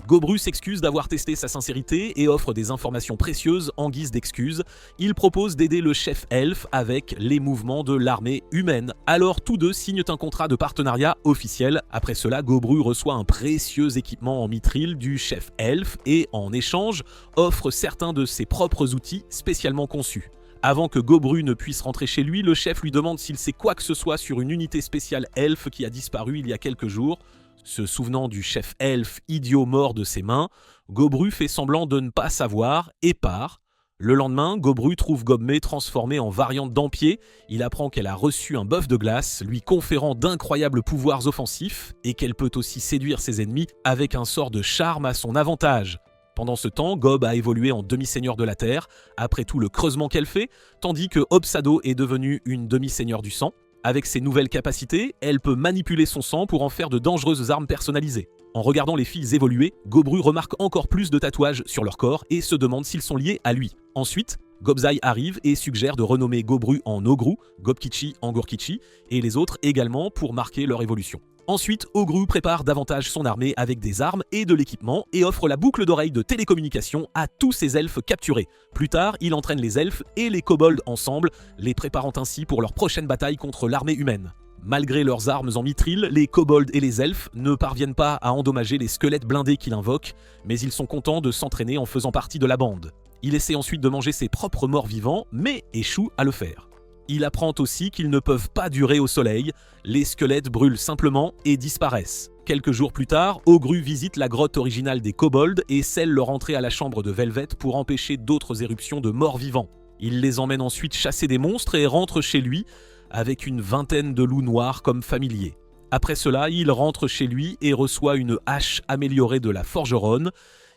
Gobru s'excuse d'avoir testé sa sincérité et offre des informations précieuses en guise d'excuse. Il propose d'aider le chef elfe avec les mouvements de l'armée humaine. Alors tous deux signent un contrat de partenariat officiel. Après cela, Gobru reçoit un précieux équipement en mithril du chef elfe et en échange offre certains de ses propres outils spécialement conçus. Avant que Gobru ne puisse rentrer chez lui, le chef lui demande s'il sait quoi que ce soit sur une unité spéciale elfe qui a disparu il y a quelques jours. Se souvenant du chef elfe idiot mort de ses mains, Gobru fait semblant de ne pas savoir et part. Le lendemain, Gobru trouve Gobmé transformée en variante d'Ampier. Il apprend qu'elle a reçu un bœuf de glace, lui conférant d'incroyables pouvoirs offensifs et qu'elle peut aussi séduire ses ennemis avec un sort de charme à son avantage. Pendant ce temps, Gob a évolué en demi-seigneur de la Terre, après tout le creusement qu'elle fait, tandis que Hobsado est devenue une demi-seigneur du sang. Avec ses nouvelles capacités, elle peut manipuler son sang pour en faire de dangereuses armes personnalisées. En regardant les filles évoluer, Gobru remarque encore plus de tatouages sur leur corps et se demande s'ils sont liés à lui. Ensuite, Gobzai arrive et suggère de renommer Gobru en Ogru, Gobkichi en Gorkichi, et les autres également pour marquer leur évolution. Ensuite, Ogru prépare davantage son armée avec des armes et de l'équipement et offre la boucle d'oreille de télécommunication à tous ses elfes capturés. Plus tard, il entraîne les elfes et les kobolds ensemble, les préparant ainsi pour leur prochaine bataille contre l'armée humaine. Malgré leurs armes en mithril, les kobolds et les elfes ne parviennent pas à endommager les squelettes blindés qu'il invoque, mais ils sont contents de s'entraîner en faisant partie de la bande. Il essaie ensuite de manger ses propres morts vivants, mais échoue à le faire. Il apprend aussi qu'ils ne peuvent pas durer au soleil, les squelettes brûlent simplement et disparaissent. Quelques jours plus tard, Ogru visite la grotte originale des kobolds et scelle leur entrée à la chambre de Velvet pour empêcher d'autres éruptions de morts vivants. Il les emmène ensuite chasser des monstres et rentre chez lui avec une vingtaine de loups noirs comme familiers. Après cela, il rentre chez lui et reçoit une hache améliorée de la forgeronne,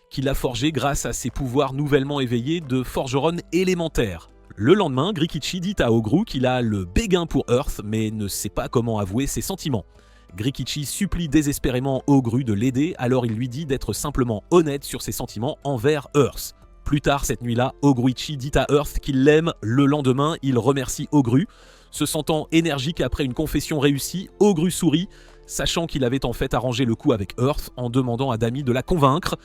qu'il a forgée grâce à ses pouvoirs nouvellement éveillés de forgeronne élémentaire. Le lendemain, Grikichi dit à Ogru qu'il a le béguin pour Earth, mais ne sait pas comment avouer ses sentiments. Grikichi supplie désespérément Ogru de l'aider, alors il lui dit d'être simplement honnête sur ses sentiments envers Earth. Plus tard cette nuit-là, Ogruichi dit à Earth qu'il l'aime. Le lendemain, il remercie Ogru. Se sentant énergique après une confession réussie, Ogru sourit, sachant qu'il avait en fait arrangé le coup avec Earth en demandant à Dami de la convaincre.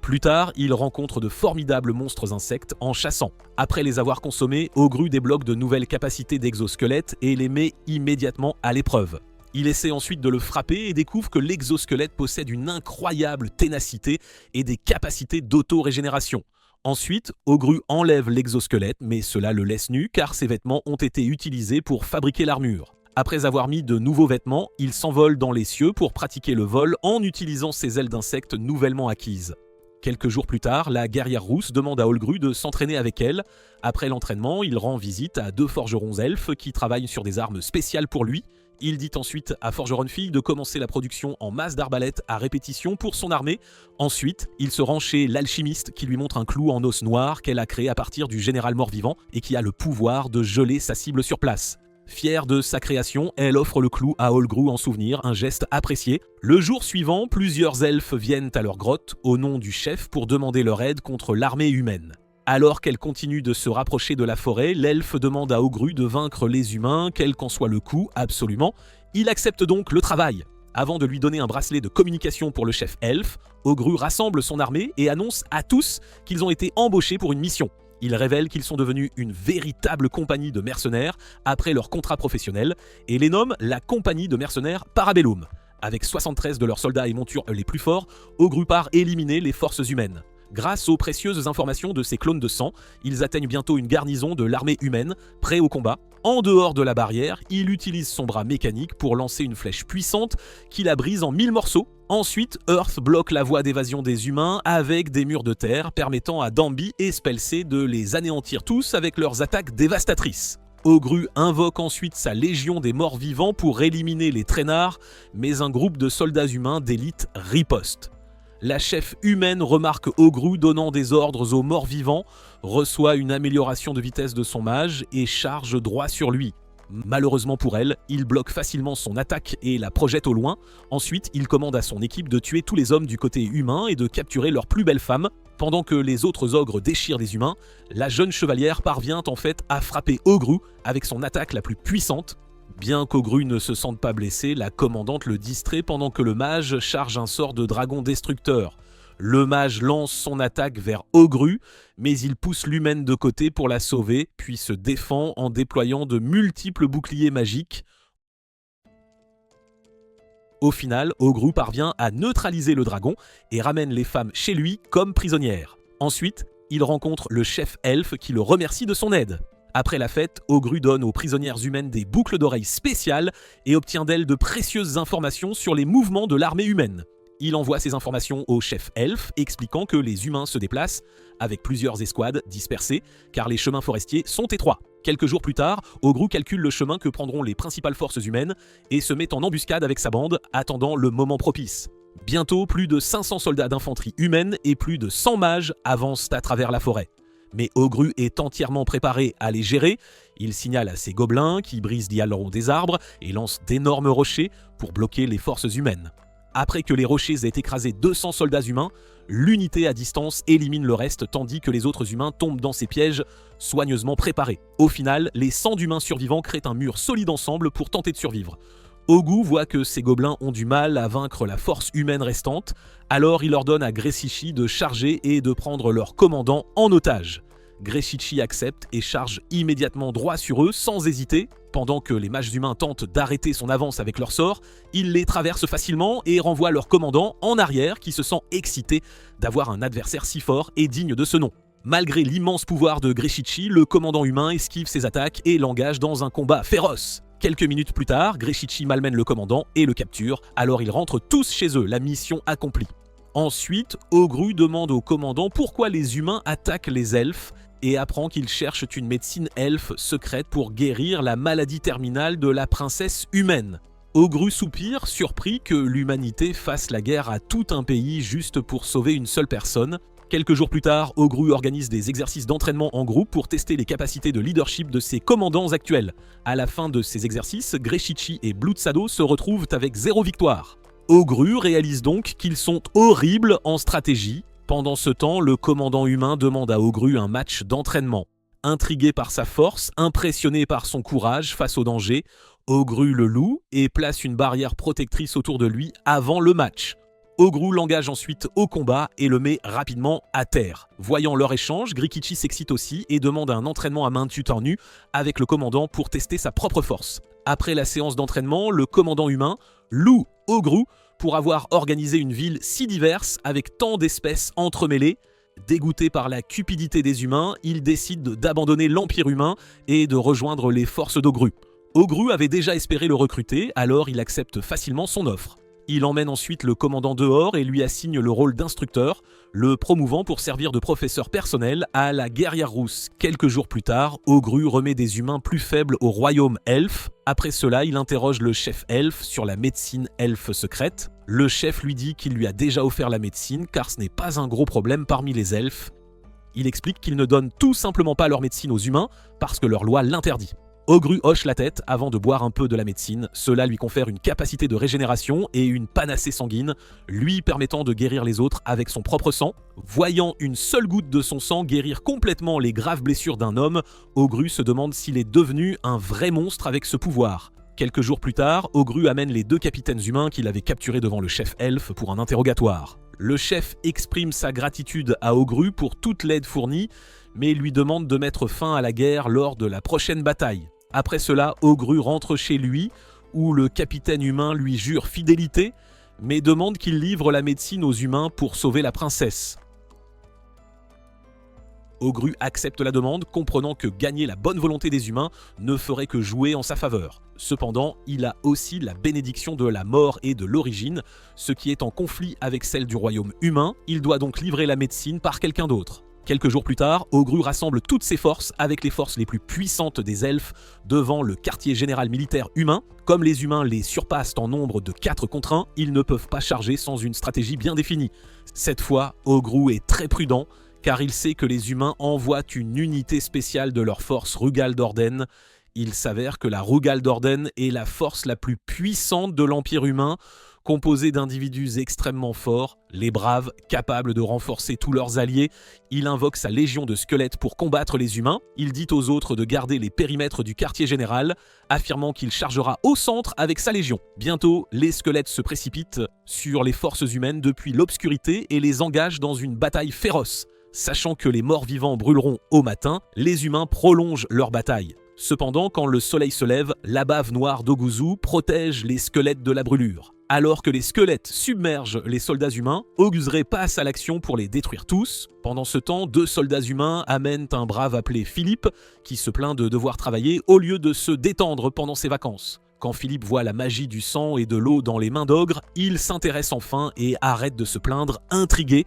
Plus tard, il rencontre de formidables monstres insectes en chassant. Après les avoir consommés, Ogru débloque de nouvelles capacités d'exosquelette et les met immédiatement à l'épreuve. Il essaie ensuite de le frapper et découvre que l'exosquelette possède une incroyable ténacité et des capacités d'auto-régénération. Ensuite, Ogru enlève l'exosquelette, mais cela le laisse nu car ses vêtements ont été utilisés pour fabriquer l'armure. Après avoir mis de nouveaux vêtements, il s'envole dans les cieux pour pratiquer le vol en utilisant ses ailes d'insectes nouvellement acquises. Quelques jours plus tard, la guerrière rousse demande à Ogru de s'entraîner avec elle. Après l'entraînement, il rend visite à 2 forgerons elfes qui travaillent sur des armes spéciales pour lui. Il dit ensuite à Forgeron Fille de commencer la production en masse d'arbalètes à répétition pour son armée. Ensuite, il se rend chez l'alchimiste qui lui montre un clou en os noir qu'elle a créé à partir du général mort-vivant et qui a le pouvoir de geler sa cible sur place. Fière de sa création, elle offre le clou à Ogru en souvenir, un geste apprécié. Le jour suivant, plusieurs elfes viennent à leur grotte au nom du chef pour demander leur aide contre l'armée humaine. Alors qu'elle continue de se rapprocher de la forêt, l'elfe demande à Ogru de vaincre les humains, quel qu'en soit le coût, absolument. Il accepte donc le travail. Avant de lui donner un bracelet de communication pour le chef elfe, Ogru rassemble son armée et annonce à tous qu'ils ont été embauchés pour une mission. Il révèle qu'ils sont devenus une véritable compagnie de mercenaires après leur contrat professionnel et les nomme la compagnie de mercenaires Parabellum. Avec 73 de leurs soldats et montures les plus forts, Ogru part éliminer les forces humaines. Grâce aux précieuses informations de ces clones de sang, ils atteignent bientôt une garnison de l'armée humaine, prêts au combat. En dehors de la barrière, il utilise son bras mécanique pour lancer une flèche puissante qui la brise en 1000 morceaux. Ensuite, Earth bloque la voie d'évasion des humains avec des murs de terre permettant à Dambi et Spellsé de les anéantir tous avec leurs attaques dévastatrices. Ogru invoque ensuite sa légion des morts vivants pour éliminer les traînards, mais un groupe de soldats humains d'élite riposte. La chef humaine remarque Ogru donnant des ordres aux morts vivants, reçoit une amélioration de vitesse de son mage et charge droit sur lui. Malheureusement pour elle, il bloque facilement son attaque et la projette au loin. Ensuite, il commande à son équipe de tuer tous les hommes du côté humain et de capturer leurs plus belles femmes. Pendant que les autres ogres déchirent les humains, la jeune chevalière parvient en fait à frapper Ogru avec son attaque la plus puissante. Bien qu'Ogru ne se sente pas blessé, la commandante le distrait pendant que le mage charge un sort de dragon destructeur. Le mage lance son attaque vers Ogru, mais il pousse l'humaine de côté pour la sauver, puis se défend en déployant de multiples boucliers magiques. Au final, Ogru parvient à neutraliser le dragon et ramène les femmes chez lui comme prisonnières. Ensuite, il rencontre le chef elfe qui le remercie de son aide. Après la fête, Ogru donne aux prisonnières humaines des boucles d'oreilles spéciales et obtient d'elles de précieuses informations sur les mouvements de l'armée humaine. Il envoie ces informations au chef elfe, expliquant que les humains se déplacent avec plusieurs escouades dispersées, car les chemins forestiers sont étroits. Quelques jours plus tard, Ogru calcule le chemin que prendront les principales forces humaines et se met en embuscade avec sa bande, attendant le moment propice. Bientôt, plus de 500 soldats d'infanterie humaine et plus de 100 mages avancent à travers la forêt. Mais Ogru est entièrement préparé à les gérer. Il signale à ses gobelins qui brisent l'aileron des arbres et lancent d'énormes rochers pour bloquer les forces humaines. Après que les rochers aient écrasé 200 soldats humains, l'unité à distance élimine le reste tandis que les autres humains tombent dans ces pièges soigneusement préparés. Au final, les 100 humains survivants créent un mur solide ensemble pour tenter de survivre. Ogru voit que ses gobelins ont du mal à vaincre la force humaine restante, alors il ordonne à Greshichi de charger et de prendre leur commandant en otage. Greshichi accepte et charge immédiatement droit sur eux sans hésiter. Pendant que les mages humains tentent d'arrêter son avance avec leur sort, il les traverse facilement et renvoie leur commandant en arrière qui se sent excité d'avoir un adversaire si fort et digne de ce nom. Malgré l'immense pouvoir de Greshichi, le commandant humain esquive ses attaques et l'engage dans un combat féroce. Quelques minutes plus tard, Greshichi malmène le commandant et le capture, alors ils rentrent tous chez eux, la mission accomplie. Ensuite, Ogru demande au commandant pourquoi les humains attaquent les elfes et apprend qu'ils cherchent une médecine elfe secrète pour guérir la maladie terminale de la princesse humaine. Ogru soupire, surpris que l'humanité fasse la guerre à tout un pays juste pour sauver une seule personne. Quelques jours plus tard, Ogru organise des exercices d'entraînement en groupe pour tester les capacités de leadership de ses commandants actuels. À la fin de ces exercices, Greshichi et Bloodsado se retrouvent avec 0 victoire. Ogru réalise donc qu'ils sont horribles en stratégie. Pendant ce temps, le commandant humain demande à Ogru un match d'entraînement. Intrigué par sa force, impressionné par son courage face au danger, Ogru le loue et place une barrière protectrice autour de lui avant le match. Ogru l'engage ensuite au combat et le met rapidement à terre. Voyant leur échange, Grikichi s'excite aussi et demande un entraînement à main nue torse nu avec le commandant pour tester sa propre force. Après la séance d'entraînement, le commandant humain loue Ogru pour avoir organisé une ville si diverse avec tant d'espèces entremêlées. Dégoûté par la cupidité des humains, il décide d'abandonner l'Empire humain et de rejoindre les forces d'Ogru. Ogru avait déjà espéré le recruter, alors il accepte facilement son offre. Il emmène ensuite le commandant dehors et lui assigne le rôle d'instructeur, le promouvant pour servir de professeur personnel à la guerrière rousse. Quelques jours plus tard, Ogru remet des humains plus faibles au royaume elfe. Après cela, il interroge le chef elfe sur la médecine elfe secrète. Le chef lui dit qu'il lui a déjà offert la médecine car ce n'est pas un gros problème parmi les elfes. Il explique qu'ils ne donnent tout simplement pas leur médecine aux humains parce que leur loi l'interdit. Ogru hoche la tête avant de boire un peu de la médecine. Cela lui confère une capacité de régénération et une panacée sanguine, lui permettant de guérir les autres avec son propre sang. Voyant une seule goutte de son sang guérir complètement les graves blessures d'un homme, Ogru se demande s'il est devenu un vrai monstre avec ce pouvoir. Quelques jours plus tard, Ogru amène les 2 capitaines humains qu'il avait capturés devant le chef elfe pour un interrogatoire. Le chef exprime sa gratitude à Ogru pour toute l'aide fournie, mais lui demande de mettre fin à la guerre lors de la prochaine bataille. Après cela, Ogru rentre chez lui, où le capitaine humain lui jure fidélité, mais demande qu'il livre la médecine aux humains pour sauver la princesse. Ogru accepte la demande, comprenant que gagner la bonne volonté des humains ne ferait que jouer en sa faveur. Cependant, il a aussi la bénédiction de la mort et de l'origine, ce qui est en conflit avec celle du royaume humain. Il doit donc livrer la médecine par quelqu'un d'autre. Quelques jours plus tard, Ogru rassemble toutes ses forces avec les forces les plus puissantes des elfes devant le quartier général militaire humain. Comme les humains les surpassent en nombre de 4 contre 1, ils ne peuvent pas charger sans une stratégie bien définie. Cette fois, Ogru est très prudent car il sait que les humains envoient une unité spéciale de leur force Rugal d'Orden. Il s'avère que la Rugal d'Orden est la force la plus puissante de l'Empire humain, composé d'individus extrêmement forts, les braves, capables de renforcer tous leurs alliés. Il invoque sa légion de squelettes pour combattre les humains. Il dit aux autres de garder les périmètres du quartier général, affirmant qu'il chargera au centre avec sa légion. Bientôt, les squelettes se précipitent sur les forces humaines depuis l'obscurité et les engagent dans une bataille féroce. Sachant que les morts vivants brûleront au matin, les humains prolongent leur bataille. Cependant, quand le soleil se lève, la bave noire d'Oguzu protège les squelettes de la brûlure. Alors que les squelettes submergent les soldats humains, Oguzré passe à l'action pour les détruire tous. Pendant ce temps, 2 soldats humains amènent un brave appelé Philippe, qui se plaint de devoir travailler au lieu de se détendre pendant ses vacances. Quand Philippe voit la magie du sang et de l'eau dans les mains d'Ogre, il s'intéresse enfin et arrête de se plaindre, intrigué.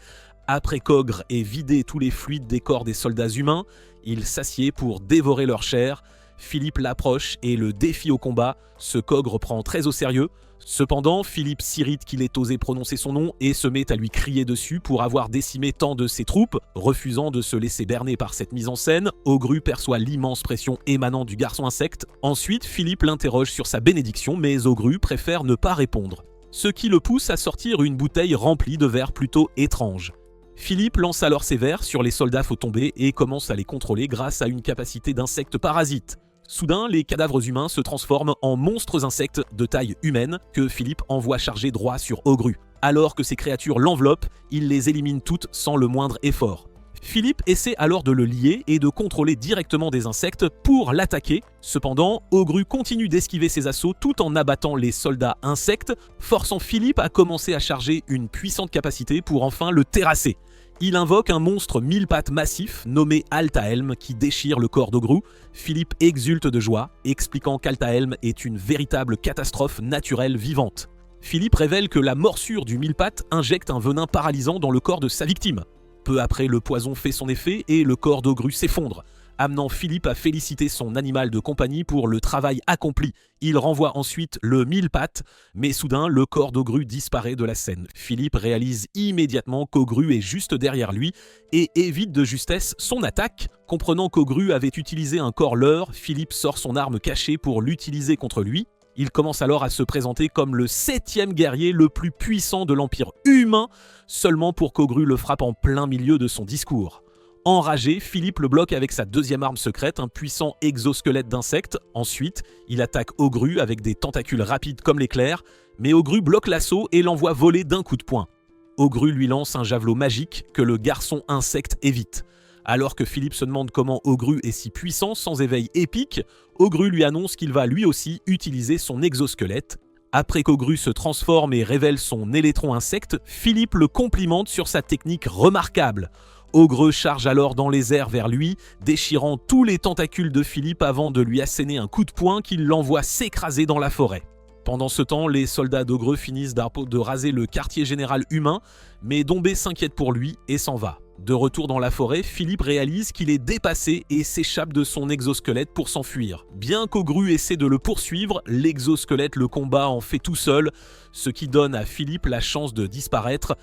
Après qu'Ogre ait vidé tous les fluides des corps des soldats humains, il s'assied pour dévorer leur chair. Philippe l'approche et le défie au combat, ce qu'Ogre prend très au sérieux. Cependant, Philippe s'irrite qu'il ait osé prononcer son nom et se met à lui crier dessus pour avoir décimé tant de ses troupes. Refusant de se laisser berner par cette mise en scène, Ogru perçoit l'immense pression émanant du garçon insecte. Ensuite, Philippe l'interroge sur sa bénédiction, mais Ogru préfère ne pas répondre, ce qui le pousse à sortir une bouteille remplie de vers plutôt étranges. Philippe lance alors ses vers sur les soldats faux tombés et commence à les contrôler grâce à une capacité d'insectes parasites. Soudain, les cadavres humains se transforment en monstres insectes de taille humaine que Philippe envoie charger droit sur Ogru. Alors que ces créatures l'enveloppent, il les élimine toutes sans le moindre effort. Philippe essaie alors de le lier et de contrôler directement des insectes pour l'attaquer. Cependant, Ogru continue d'esquiver ses assauts tout en abattant les soldats insectes, forçant Philippe à commencer à charger une puissante capacité pour enfin le terrasser. Il invoque un monstre 1000 pattes massif nommé Altahelm qui déchire le corps d'Ogru. Philippe exulte de joie, expliquant qu'Altahelm est une véritable catastrophe naturelle vivante. Philippe révèle que la morsure du 1000 pattes injecte un venin paralysant dans le corps de sa victime. Peu après, le poison fait son effet et le corps d'Ogru s'effondre, amenant Philippe à féliciter son animal de compagnie pour le travail accompli. Il renvoie ensuite le 1000 pattes, mais soudain, le corps d'Ogru disparaît de la scène. Philippe réalise immédiatement qu'Ogru est juste derrière lui et évite de justesse son attaque. Comprenant qu'Ogru avait utilisé un corps leurre, Philippe sort son arme cachée pour l'utiliser contre lui. Il commence alors à se présenter comme le 7e guerrier le plus puissant de l'Empire humain, seulement pour qu'Ogru le frappe en plein milieu de son discours. Enragé, Philippe le bloque avec sa 2e arme secrète, un puissant exosquelette d'insectes. Ensuite, il attaque Ogru avec des tentacules rapides comme l'éclair, mais Ogru bloque l'assaut et l'envoie voler d'un coup de poing. Ogru lui lance un javelot magique que le garçon insecte évite. Alors que Philippe se demande comment Ogru est si puissant sans éveil épique, Ogru lui annonce qu'il va lui aussi utiliser son exosquelette. Après qu'Ogru se transforme et révèle son élétron insecte, Philippe le complimente sur sa technique remarquable. Ogru charge alors dans les airs vers lui, déchirant tous les tentacules de Philippe avant de lui asséner un coup de poing qui l'envoie s'écraser dans la forêt. Pendant ce temps, les soldats d'Ogru finissent de raser le quartier général humain, mais Dombé s'inquiète pour lui et s'en va. De retour dans la forêt, Philippe réalise qu'il est dépassé et s'échappe de son exosquelette pour s'enfuir. Bien qu'Ogru essaie de le poursuivre, l'exosquelette le combat en fait tout seul, ce qui donne à Philippe la chance de disparaître.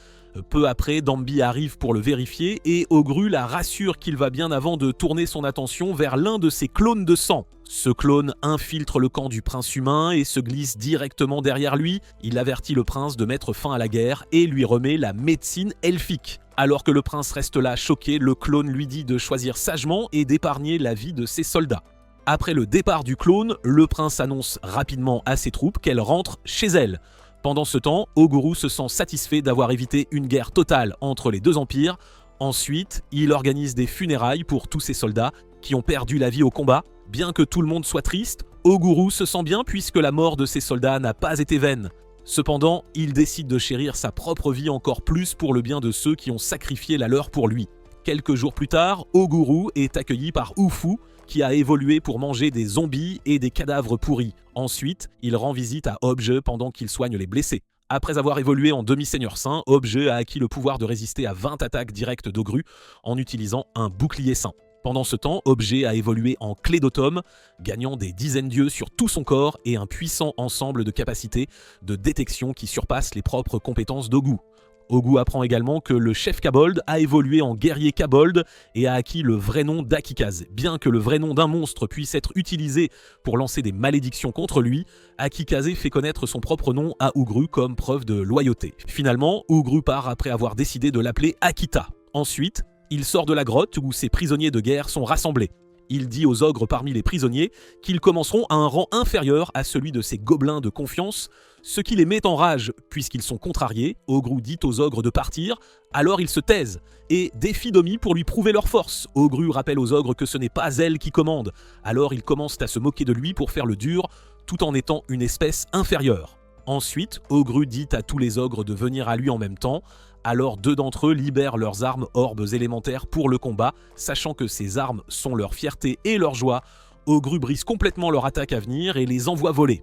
Peu après, Dambi arrive pour le vérifier et Ogru la rassure qu'il va bien avant de tourner son attention vers l'un de ses clones de sang. Ce clone infiltre le camp du prince humain et se glisse directement derrière lui. Il avertit le prince de mettre fin à la guerre et lui remet la médecine elfique. Alors que le prince reste là choqué, le clone lui dit de choisir sagement et d'épargner la vie de ses soldats. Après le départ du clone, le prince annonce rapidement à ses troupes qu'elles rentrent chez elles. Pendant ce temps, Oguru se sent satisfait d'avoir évité une guerre totale entre les deux empires. Ensuite, il organise des funérailles pour tous ses soldats qui ont perdu la vie au combat. Bien que tout le monde soit triste, Oguru se sent bien puisque la mort de ses soldats n'a pas été vaine. Cependant, il décide de chérir sa propre vie encore plus pour le bien de ceux qui ont sacrifié la leur pour lui. Quelques jours plus tard, Oguru est accueilli par Ufu, qui a évolué pour manger des zombies et des cadavres pourris. Ensuite, il rend visite à Obje pendant qu'il soigne les blessés. Après avoir évolué en demi-seigneur saint, Obje a acquis le pouvoir de résister à 20 attaques directes d'Ogru en utilisant un bouclier saint. Pendant ce temps, Obje a évolué en clé d'autome, gagnant des dizaines d'yeux sur tout son corps et un puissant ensemble de capacités de détection qui surpassent les propres compétences d'Ogu. Ogu apprend également que le chef Kabold a évolué en guerrier Kabold et a acquis le vrai nom d'Akikaze. Bien que le vrai nom d'un monstre puisse être utilisé pour lancer des malédictions contre lui, Akikaze fait connaître son propre nom à Ogru comme preuve de loyauté. Finalement, Ogru part après avoir décidé de l'appeler Akita. Ensuite, il sort de la grotte où ses prisonniers de guerre sont rassemblés. Il dit aux ogres parmi les prisonniers qu'ils commenceront à un rang inférieur à celui de ces gobelins de confiance, ce qui les met en rage puisqu'ils sont contrariés. Ogru dit aux ogres de partir, alors ils se taisent et défient Domi pour lui prouver leur force. Ogru rappelle aux ogres que ce n'est pas elle qui commande, alors ils commencent à se moquer de lui pour faire le dur tout en étant une espèce inférieure. Ensuite, Ogru dit à tous les ogres de venir à lui en même temps. Alors 2 d'entre eux libèrent leurs armes orbes élémentaires pour le combat, sachant que ces armes sont leur fierté et leur joie. Ogru brise complètement leur attaque à venir et les envoie voler.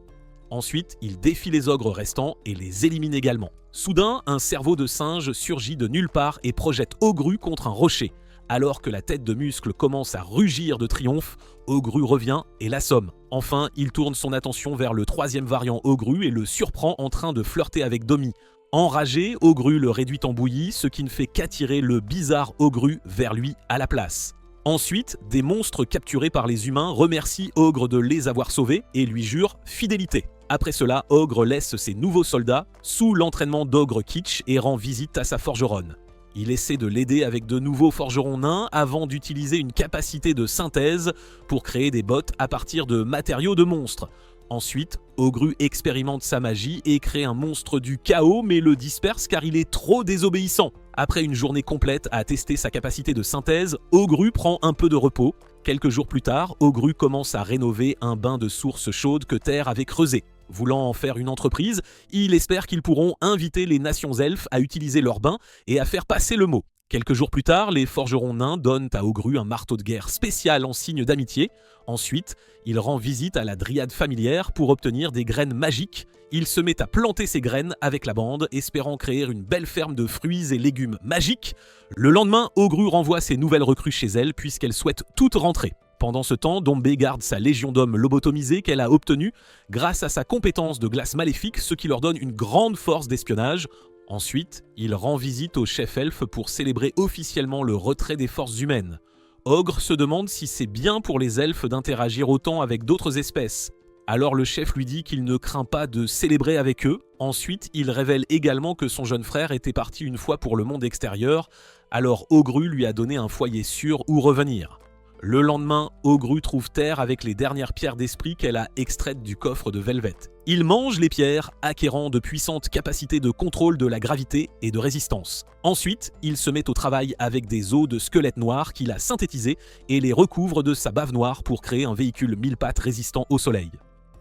Ensuite, il défie les ogres restants et les élimine également. Soudain, un cerveau de singe surgit de nulle part et projette Ogru contre un rocher. Alors que la tête de muscle commence à rugir de triomphe, Ogru revient et l'assomme. Enfin, il tourne son attention vers le 3e variant Ogru et le surprend en train de flirter avec Domi. Enragé, Ogru le réduit en bouillie, ce qui ne fait qu'attirer le bizarre Ogru vers lui à la place. Ensuite, des monstres capturés par les humains remercient Ogre de les avoir sauvés et lui jurent fidélité. Après cela, Ogre laisse ses nouveaux soldats sous l'entraînement d'Ogre Kitsch et rend visite à sa forgeronne. Il essaie de l'aider avec de nouveaux forgerons nains avant d'utiliser une capacité de synthèse pour créer des bottes à partir de matériaux de monstres. Ensuite, Ogru expérimente sa magie et crée un monstre du chaos mais le disperse car il est trop désobéissant. Après une journée complète à tester sa capacité de synthèse, Ogru prend un peu de repos. Quelques jours plus tard, Ogru commence à rénover un bain de source chaude que Terre avait creusé. Voulant en faire une entreprise, il espère qu'ils pourront inviter les nations elfes à utiliser leur bain et à faire passer le mot. Quelques jours plus tard, les forgerons nains donnent à Ogru un marteau de guerre spécial en signe d'amitié. Ensuite, il rend visite à la dryade familière pour obtenir des graines magiques. Il se met à planter ses graines avec la bande, espérant créer une belle ferme de fruits et légumes magiques. Le lendemain, Ogru renvoie ses nouvelles recrues chez elle puisqu'elles souhaitent toutes rentrer. Pendant ce temps, Dombé garde sa légion d'hommes lobotomisés qu'elle a obtenue grâce à sa compétence de glace maléfique, ce qui leur donne une grande force d'espionnage. Ensuite, il rend visite au chef elfe pour célébrer officiellement le retrait des forces humaines. Ogre se demande si c'est bien pour les elfes d'interagir autant avec d'autres espèces. Alors le chef lui dit qu'il ne craint pas de célébrer avec eux. Ensuite, il révèle également que son jeune frère était parti une fois pour le monde extérieur, alors Ogru lui a donné un foyer sûr où revenir. Le lendemain, Ogru trouve terre avec les dernières pierres d'esprit qu'elle a extraites du coffre de Velvet. Il mange les pierres, acquérant de puissantes capacités de contrôle de la gravité et de résistance. Ensuite, il se met au travail avec des os de squelettes noirs qu'il a synthétisés et les recouvre de sa bave noire pour créer un véhicule 1000 pattes résistant au soleil.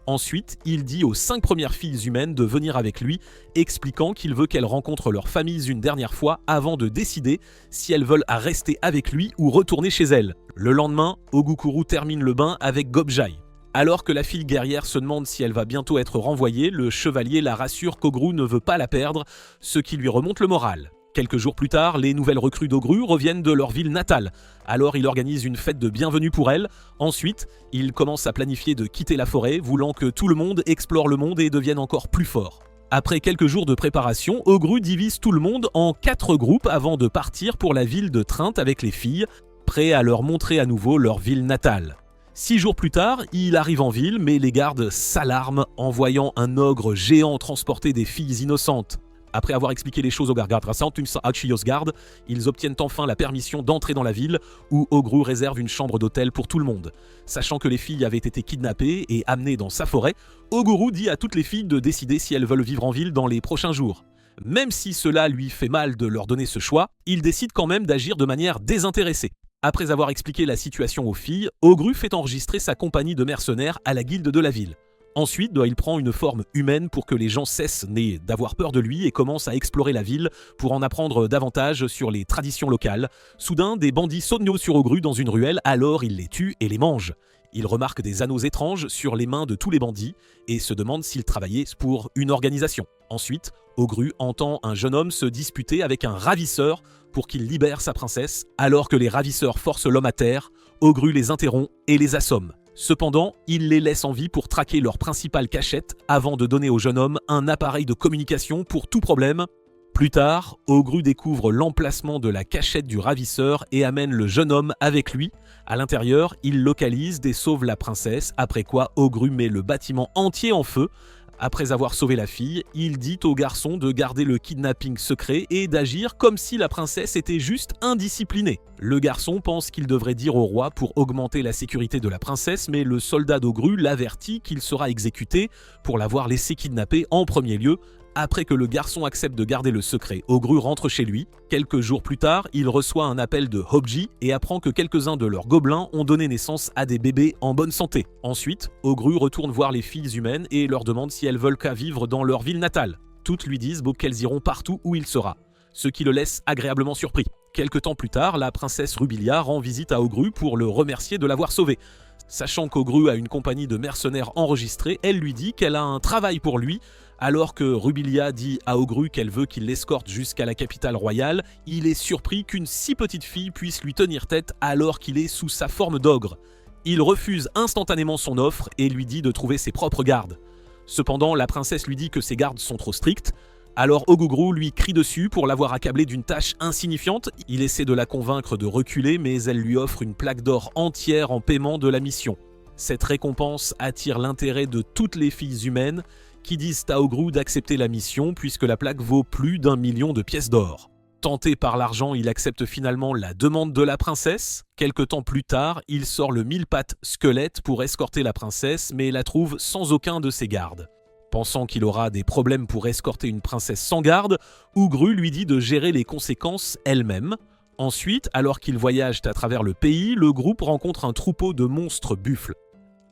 Ensuite, il dit aux 5 premières filles humaines de venir avec lui, expliquant qu'il veut qu'elles rencontrent leurs familles une dernière fois avant de décider si elles veulent rester avec lui ou retourner chez elles. Le lendemain, Ogukuru termine le bain avec Gobjai. Alors que la fille guerrière se demande si elle va bientôt être renvoyée, le chevalier la rassure qu'Ogru ne veut pas la perdre, ce qui lui remonte le moral. Quelques jours plus tard, les nouvelles recrues d'Ogru reviennent de leur ville natale. Alors il organise une fête de bienvenue pour elles. Ensuite, il commence à planifier de quitter la forêt, voulant que tout le monde explore le monde et devienne encore plus fort. Après quelques jours de préparation, Ogru divise tout le monde en 4 groupes avant de partir pour la ville de Trint avec les filles, prêt à leur montrer à nouveau leur ville natale. 6 jours plus tard, il arrive en ville, mais les gardes s'alarment en voyant un ogre géant transporter des filles innocentes. Après avoir expliqué les choses aux gardes, ils obtiennent enfin la permission d'entrer dans la ville où Ogru réserve une chambre d'hôtel pour tout le monde. Sachant que les filles avaient été kidnappées et amenées dans sa forêt, Oguru dit à toutes les filles de décider si elles veulent vivre en ville dans les prochains jours. Même si cela lui fait mal de leur donner ce choix, il décide quand même d'agir de manière désintéressée. Après avoir expliqué la situation aux filles, Ogru fait enregistrer sa compagnie de mercenaires à la guilde de la ville. Ensuite, il prend une forme humaine pour que les gens cessent d'avoir peur de lui et commencent à explorer la ville pour en apprendre davantage sur les traditions locales. Soudain, des bandits sautent sur Ogru dans une ruelle, alors il les tue et les mange. Il remarque des anneaux étranges sur les mains de tous les bandits et se demande s'ils travaillaient pour une organisation. Ensuite, Ogru entend un jeune homme se disputer avec un ravisseur pour qu'il libère sa princesse. Alors que les ravisseurs forcent l'homme à terre, Ogru les interrompt et les assomme. Cependant, il les laisse en vie pour traquer leur principale cachette avant de donner au jeune homme un appareil de communication pour tout problème. Plus tard, Ogru découvre l'emplacement de la cachette du ravisseur et amène le jeune homme avec lui. À l'intérieur, il localise et sauve la princesse, après quoi Ogru met le bâtiment entier en feu. Après avoir sauvé la fille, il dit au garçon de garder le kidnapping secret et d'agir comme si la princesse était juste indisciplinée. Le garçon pense qu'il devrait dire au roi pour augmenter la sécurité de la princesse, mais le soldat d'Ogru l'avertit qu'il sera exécuté pour l'avoir laissé kidnapper en premier lieu. Après que le garçon accepte de garder le secret, Ogru rentre chez lui. Quelques jours plus tard, il reçoit un appel de Hobji et apprend que quelques-uns de leurs gobelins ont donné naissance à des bébés en bonne santé. Ensuite, Ogru retourne voir les filles humaines et leur demande si elles veulent qu'à vivre dans leur ville natale. Toutes lui disent qu'elles iront partout où il sera, ce qui le laisse agréablement surpris. Quelque temps plus tard, la princesse Rubilia rend visite à Ogru pour le remercier de l'avoir sauvé. Sachant qu'Ogru a une compagnie de mercenaires enregistrée, elle lui dit qu'elle a un travail pour lui. Alors que Rubilia dit à Ogru qu'elle veut qu'il l'escorte jusqu'à la capitale royale, il est surpris qu'une si petite fille puisse lui tenir tête alors qu'il est sous sa forme d'ogre. Il refuse instantanément son offre et lui dit de trouver ses propres gardes. Cependant, la princesse lui dit que ses gardes sont trop stricts. Alors Ogugru lui crie dessus pour l'avoir accablé d'une tâche insignifiante. Il essaie de la convaincre de reculer, mais elle lui offre une plaque d'or entière en paiement de la mission. Cette récompense attire l'intérêt de toutes les filles humaines qui disent à Ogru d'accepter la mission puisque la plaque vaut plus d'1 million de pièces d'or. Tenté par l'argent, il accepte finalement la demande de la princesse. Quelque temps plus tard, il sort le 1000 pattes squelette pour escorter la princesse, mais la trouve sans aucun de ses gardes. Pensant qu'il aura des problèmes pour escorter une princesse sans garde, Ogru lui dit de gérer les conséquences elle-même. Ensuite, alors qu'ils voyagent à travers le pays, le groupe rencontre un troupeau de monstres buffles.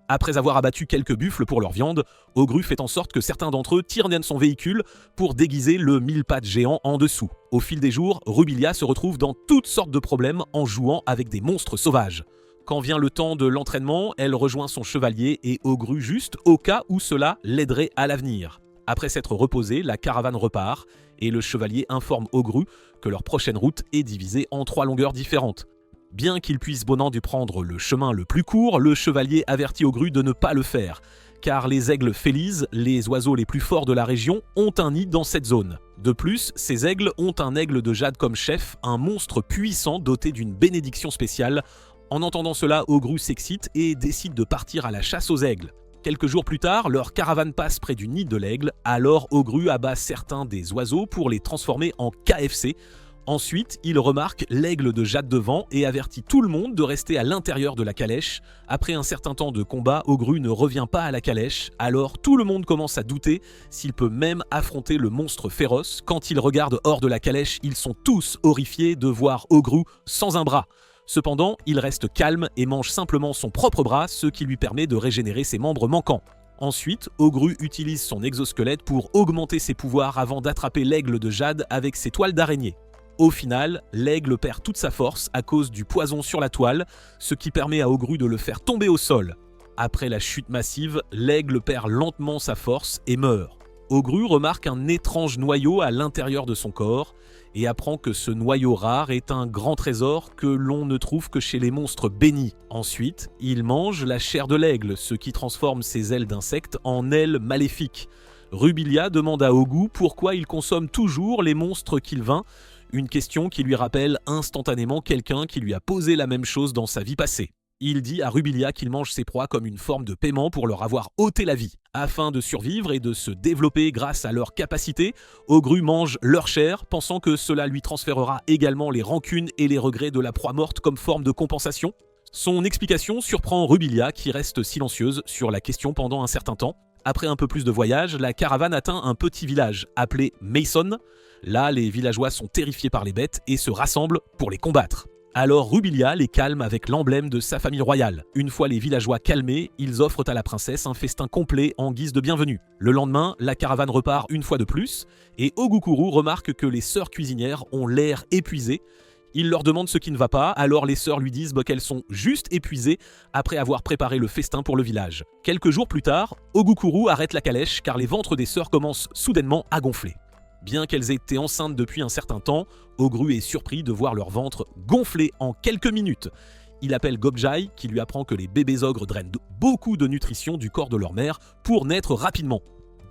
Après avoir abattu quelques buffles pour leur viande, Ogru fait en sorte que certains d'entre eux tirent son véhicule pour déguiser le 1000 pattes géant en dessous. Au fil des jours, Rubilia se retrouve dans toutes sortes de problèmes en jouant avec des monstres sauvages. Quand vient le temps de l'entraînement, elle rejoint son chevalier et Ogru juste au cas où cela l'aiderait à l'avenir. Après s'être reposée, la caravane repart et le chevalier informe Ogru que leur prochaine route est divisée en 3 longueurs différentes. Bien qu'il puisse bon an dû prendre le chemin le plus court, le chevalier avertit Ogru de ne pas le faire, car les aigles félises, les oiseaux les plus forts de la région, ont un nid dans cette zone. De plus, ces aigles ont un aigle de jade comme chef, un monstre puissant doté d'une bénédiction spéciale. En entendant cela, Ogru s'excite et décide de partir à la chasse aux aigles. Quelques jours plus tard, leur caravane passe près du nid de l'aigle, alors Ogru abat certains des oiseaux pour les transformer en KFC. Ensuite, il remarque l'aigle de jade devant et avertit tout le monde de rester à l'intérieur de la calèche. Après un certain temps de combat, Ogru ne revient pas à la calèche, alors tout le monde commence à douter s'il peut même affronter le monstre féroce. Quand ils regardent hors de la calèche, ils sont tous horrifiés de voir Ogru sans un bras. Cependant, il reste calme et mange simplement son propre bras, ce qui lui permet de régénérer ses membres manquants. Ensuite, Ogru utilise son exosquelette pour augmenter ses pouvoirs avant d'attraper l'aigle de jade avec ses toiles d'araignée. Au final, l'aigle perd toute sa force à cause du poison sur la toile, ce qui permet à Ogru de le faire tomber au sol. Après la chute massive, l'aigle perd lentement sa force et meurt. Ogru remarque un étrange noyau à l'intérieur de son corps et apprend que ce noyau rare est un grand trésor que l'on ne trouve que chez les monstres bénis. Ensuite, il mange la chair de l'aigle, ce qui transforme ses ailes d'insecte en ailes maléfiques. Rubilia demande à Ogru pourquoi il consomme toujours les monstres qu'il vainc, une question qui lui rappelle instantanément quelqu'un qui lui a posé la même chose dans sa vie passée. Il dit à Rubilia qu'il mange ses proies comme une forme de paiement pour leur avoir ôté la vie. Afin de survivre et de se développer grâce à leurs capacités, Ogru mange leur chair, pensant que cela lui transférera également les rancunes et les regrets de la proie morte comme forme de compensation. Son explication surprend Rubilia qui reste silencieuse sur la question pendant un certain temps. Après un peu plus de voyage, la caravane atteint un petit village appelé Mason. Là, les villageois sont terrifiés par les bêtes et se rassemblent pour les combattre. Alors Rubilia les calme avec l'emblème de sa famille royale. Une fois les villageois calmés, ils offrent à la princesse un festin complet en guise de bienvenue. Le lendemain, la caravane repart une fois de plus, et Ogukuru remarque que les sœurs cuisinières ont l'air épuisées. Il leur demande ce qui ne va pas, alors les sœurs lui disent qu'elles sont juste épuisées après avoir préparé le festin pour le village. Quelques jours plus tard, Ogukuru arrête la calèche car les ventres des sœurs commencent soudainement à gonfler. Bien qu'elles aient été enceintes depuis un certain temps, Ogru est surpris de voir leur ventre gonfler en quelques minutes. Il appelle Gobjai, qui lui apprend que les bébés ogres drainent beaucoup de nutrition du corps de leur mère pour naître rapidement.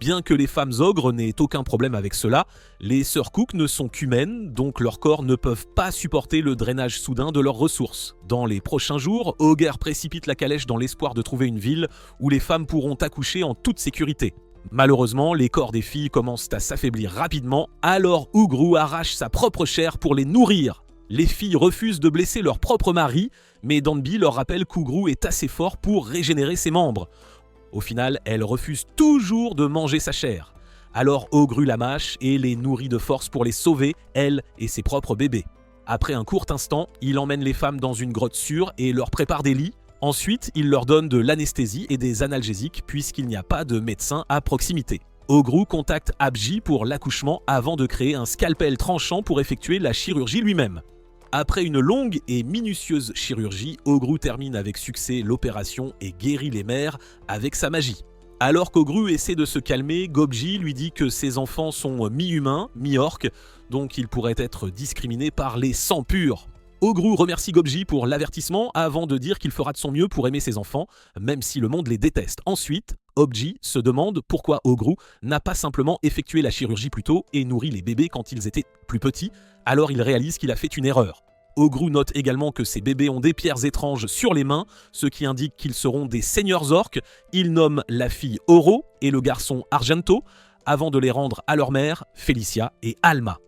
Bien que les femmes ogres n'aient aucun problème avec cela, les sœurs Cook ne sont qu'humaines, donc leurs corps ne peuvent pas supporter le drainage soudain de leurs ressources. Dans les prochains jours, Oger précipite la calèche dans l'espoir de trouver une ville où les femmes pourront accoucher en toute sécurité. Malheureusement, les corps des filles commencent à s'affaiblir rapidement, alors Ogru arrache sa propre chair pour les nourrir. Les filles refusent de blesser leur propre mari, mais Danby leur rappelle qu'Ogru est assez fort pour régénérer ses membres. Au final, elles refusent toujours de manger sa chair. Alors Ogru la mâche et les nourrit de force pour les sauver, elle et ses propres bébés. Après un court instant, il emmène les femmes dans une grotte sûre et leur prépare des lits. Ensuite, il leur donne de l'anesthésie et des analgésiques puisqu'il n'y a pas de médecin à proximité. Ogru contacte Abji pour l'accouchement avant de créer un scalpel tranchant pour effectuer la chirurgie lui-même. Après une longue et minutieuse chirurgie, Ogru termine avec succès l'opération et guérit les mères avec sa magie. Alors qu'Ogru essaie de se calmer, Gobji lui dit que ses enfants sont mi-humains, mi-orques, donc ils pourraient être discriminés par les sangs purs. Ogru remercie Gobji pour l'avertissement avant de dire qu'il fera de son mieux pour aimer ses enfants, même si le monde les déteste. Ensuite, Obji se demande pourquoi Ogru n'a pas simplement effectué la chirurgie plus tôt et nourri les bébés quand ils étaient plus petits, alors il réalise qu'il a fait une erreur. Ogru note également que ces bébés ont des pierres étranges sur les mains, ce qui indique qu'ils seront des seigneurs orques. Il nomme la fille Oro et le garçon Argento, avant de les rendre à leur mère, Felicia et Alma.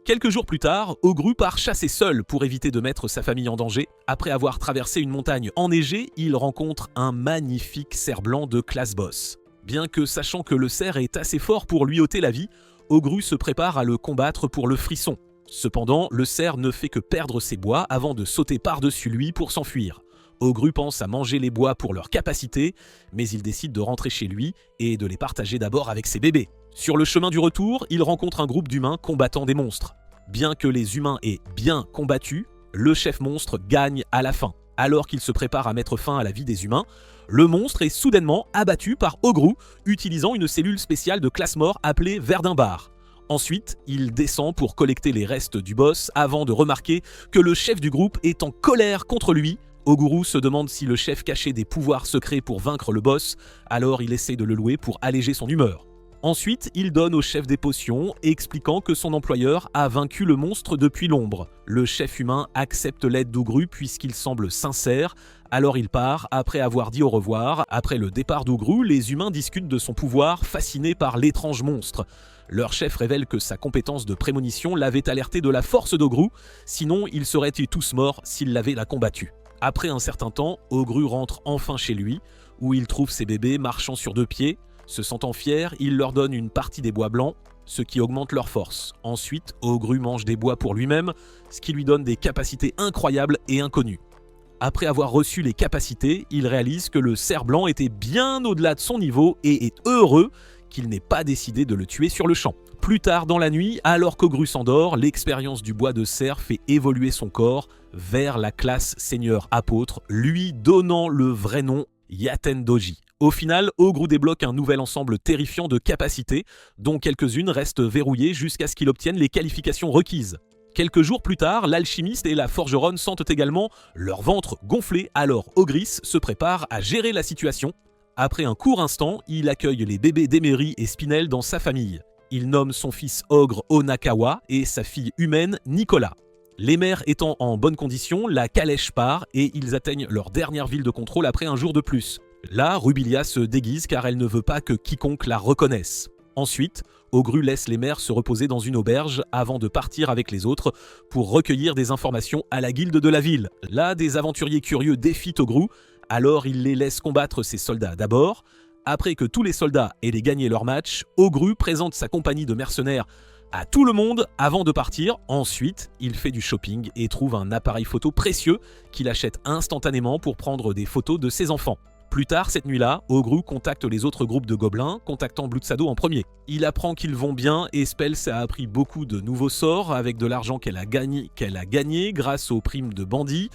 Quelques jours plus tard, Ogru part chasser seul pour éviter de mettre sa famille en danger. Après avoir traversé une montagne enneigée, il rencontre un magnifique cerf blanc de classe boss. Bien que sachant que le cerf est assez fort pour lui ôter la vie, Ogru se prépare à le combattre pour le frisson. Cependant, le cerf ne fait que perdre ses bois avant de sauter par-dessus lui pour s'enfuir. Ogru pense à manger les bois pour leur capacité, mais il décide de rentrer chez lui et de les partager d'abord avec ses bébés. Sur le chemin du retour, il rencontre un groupe d'humains combattant des monstres. Bien que les humains aient bien combattu, le chef monstre gagne à la fin. Alors qu'il se prépare à mettre fin à la vie des humains, le monstre est soudainement abattu par Ogru, utilisant une cellule spéciale de classe mort appelée Verdunbar. Ensuite, il descend pour collecter les restes du boss avant de remarquer que le chef du groupe est en colère contre lui. Oguru se demande si le chef cachait des pouvoirs secrets pour vaincre le boss, alors il essaie de le louer pour alléger son humeur. Ensuite, il donne au chef des potions, expliquant que son employeur a vaincu le monstre depuis l'ombre. Le chef humain accepte l'aide d'Ogru puisqu'il semble sincère, alors il part après avoir dit au revoir. Après le départ d'Ogru, les humains discutent de son pouvoir, fascinés par l'étrange monstre. Leur chef révèle que sa compétence de prémonition l'avait alerté de la force d'Ogru, sinon ils seraient été tous morts s'il l'avait la combattu. Après un certain temps, Ogru rentre enfin chez lui, où il trouve ses bébés marchant sur 2 pieds. Se sentant fier, il leur donne une partie des bois blancs, ce qui augmente leur force. Ensuite, Ogru mange des bois pour lui-même, ce qui lui donne des capacités incroyables et inconnues. Après avoir reçu les capacités, il réalise que le cerf blanc était bien au-delà de son niveau et est heureux qu'il n'ait pas décidé de le tuer sur le champ. Plus tard dans la nuit, alors qu'Ogru s'endort, l'expérience du bois de cerf fait évoluer son corps vers la classe seigneur apôtre, lui donnant le vrai nom Yaten-Doji. Au final, Ogru débloque un nouvel ensemble terrifiant de capacités, dont quelques-unes restent verrouillées jusqu'à ce qu'il obtienne les qualifications requises. Quelques jours plus tard, l'alchimiste et la forgeronne sentent également leur ventre gonfler, alors Ogris se prépare à gérer la situation. Après un court instant, il accueille les bébés d'Emery et Spinel dans sa famille. Il nomme son fils ogre Onakawa et sa fille humaine Nicolas. Les mères étant en bonne condition, la calèche part et ils atteignent leur dernière ville de contrôle après un jour de plus. Là, Rubilia se déguise car elle ne veut pas que quiconque la reconnaisse. Ensuite, Ogru laisse les mères se reposer dans une auberge avant de partir avec les autres pour recueillir des informations à la guilde de la ville. Là, des aventuriers curieux défient Ogru, alors il les laisse combattre ses soldats d'abord. Après que tous les soldats aient gagné leur match, Ogru présente sa compagnie de mercenaires à tout le monde avant de partir. Ensuite, il fait du shopping et trouve un appareil photo précieux qu'il achète instantanément pour prendre des photos de ses enfants. Plus tard, cette nuit-là, Ogru contacte les autres groupes de gobelins, contactant Bloodsado en premier. Il apprend qu'ils vont bien et Spels a appris beaucoup de nouveaux sorts avec de l'argent qu'elle a gagné grâce aux primes de bandits.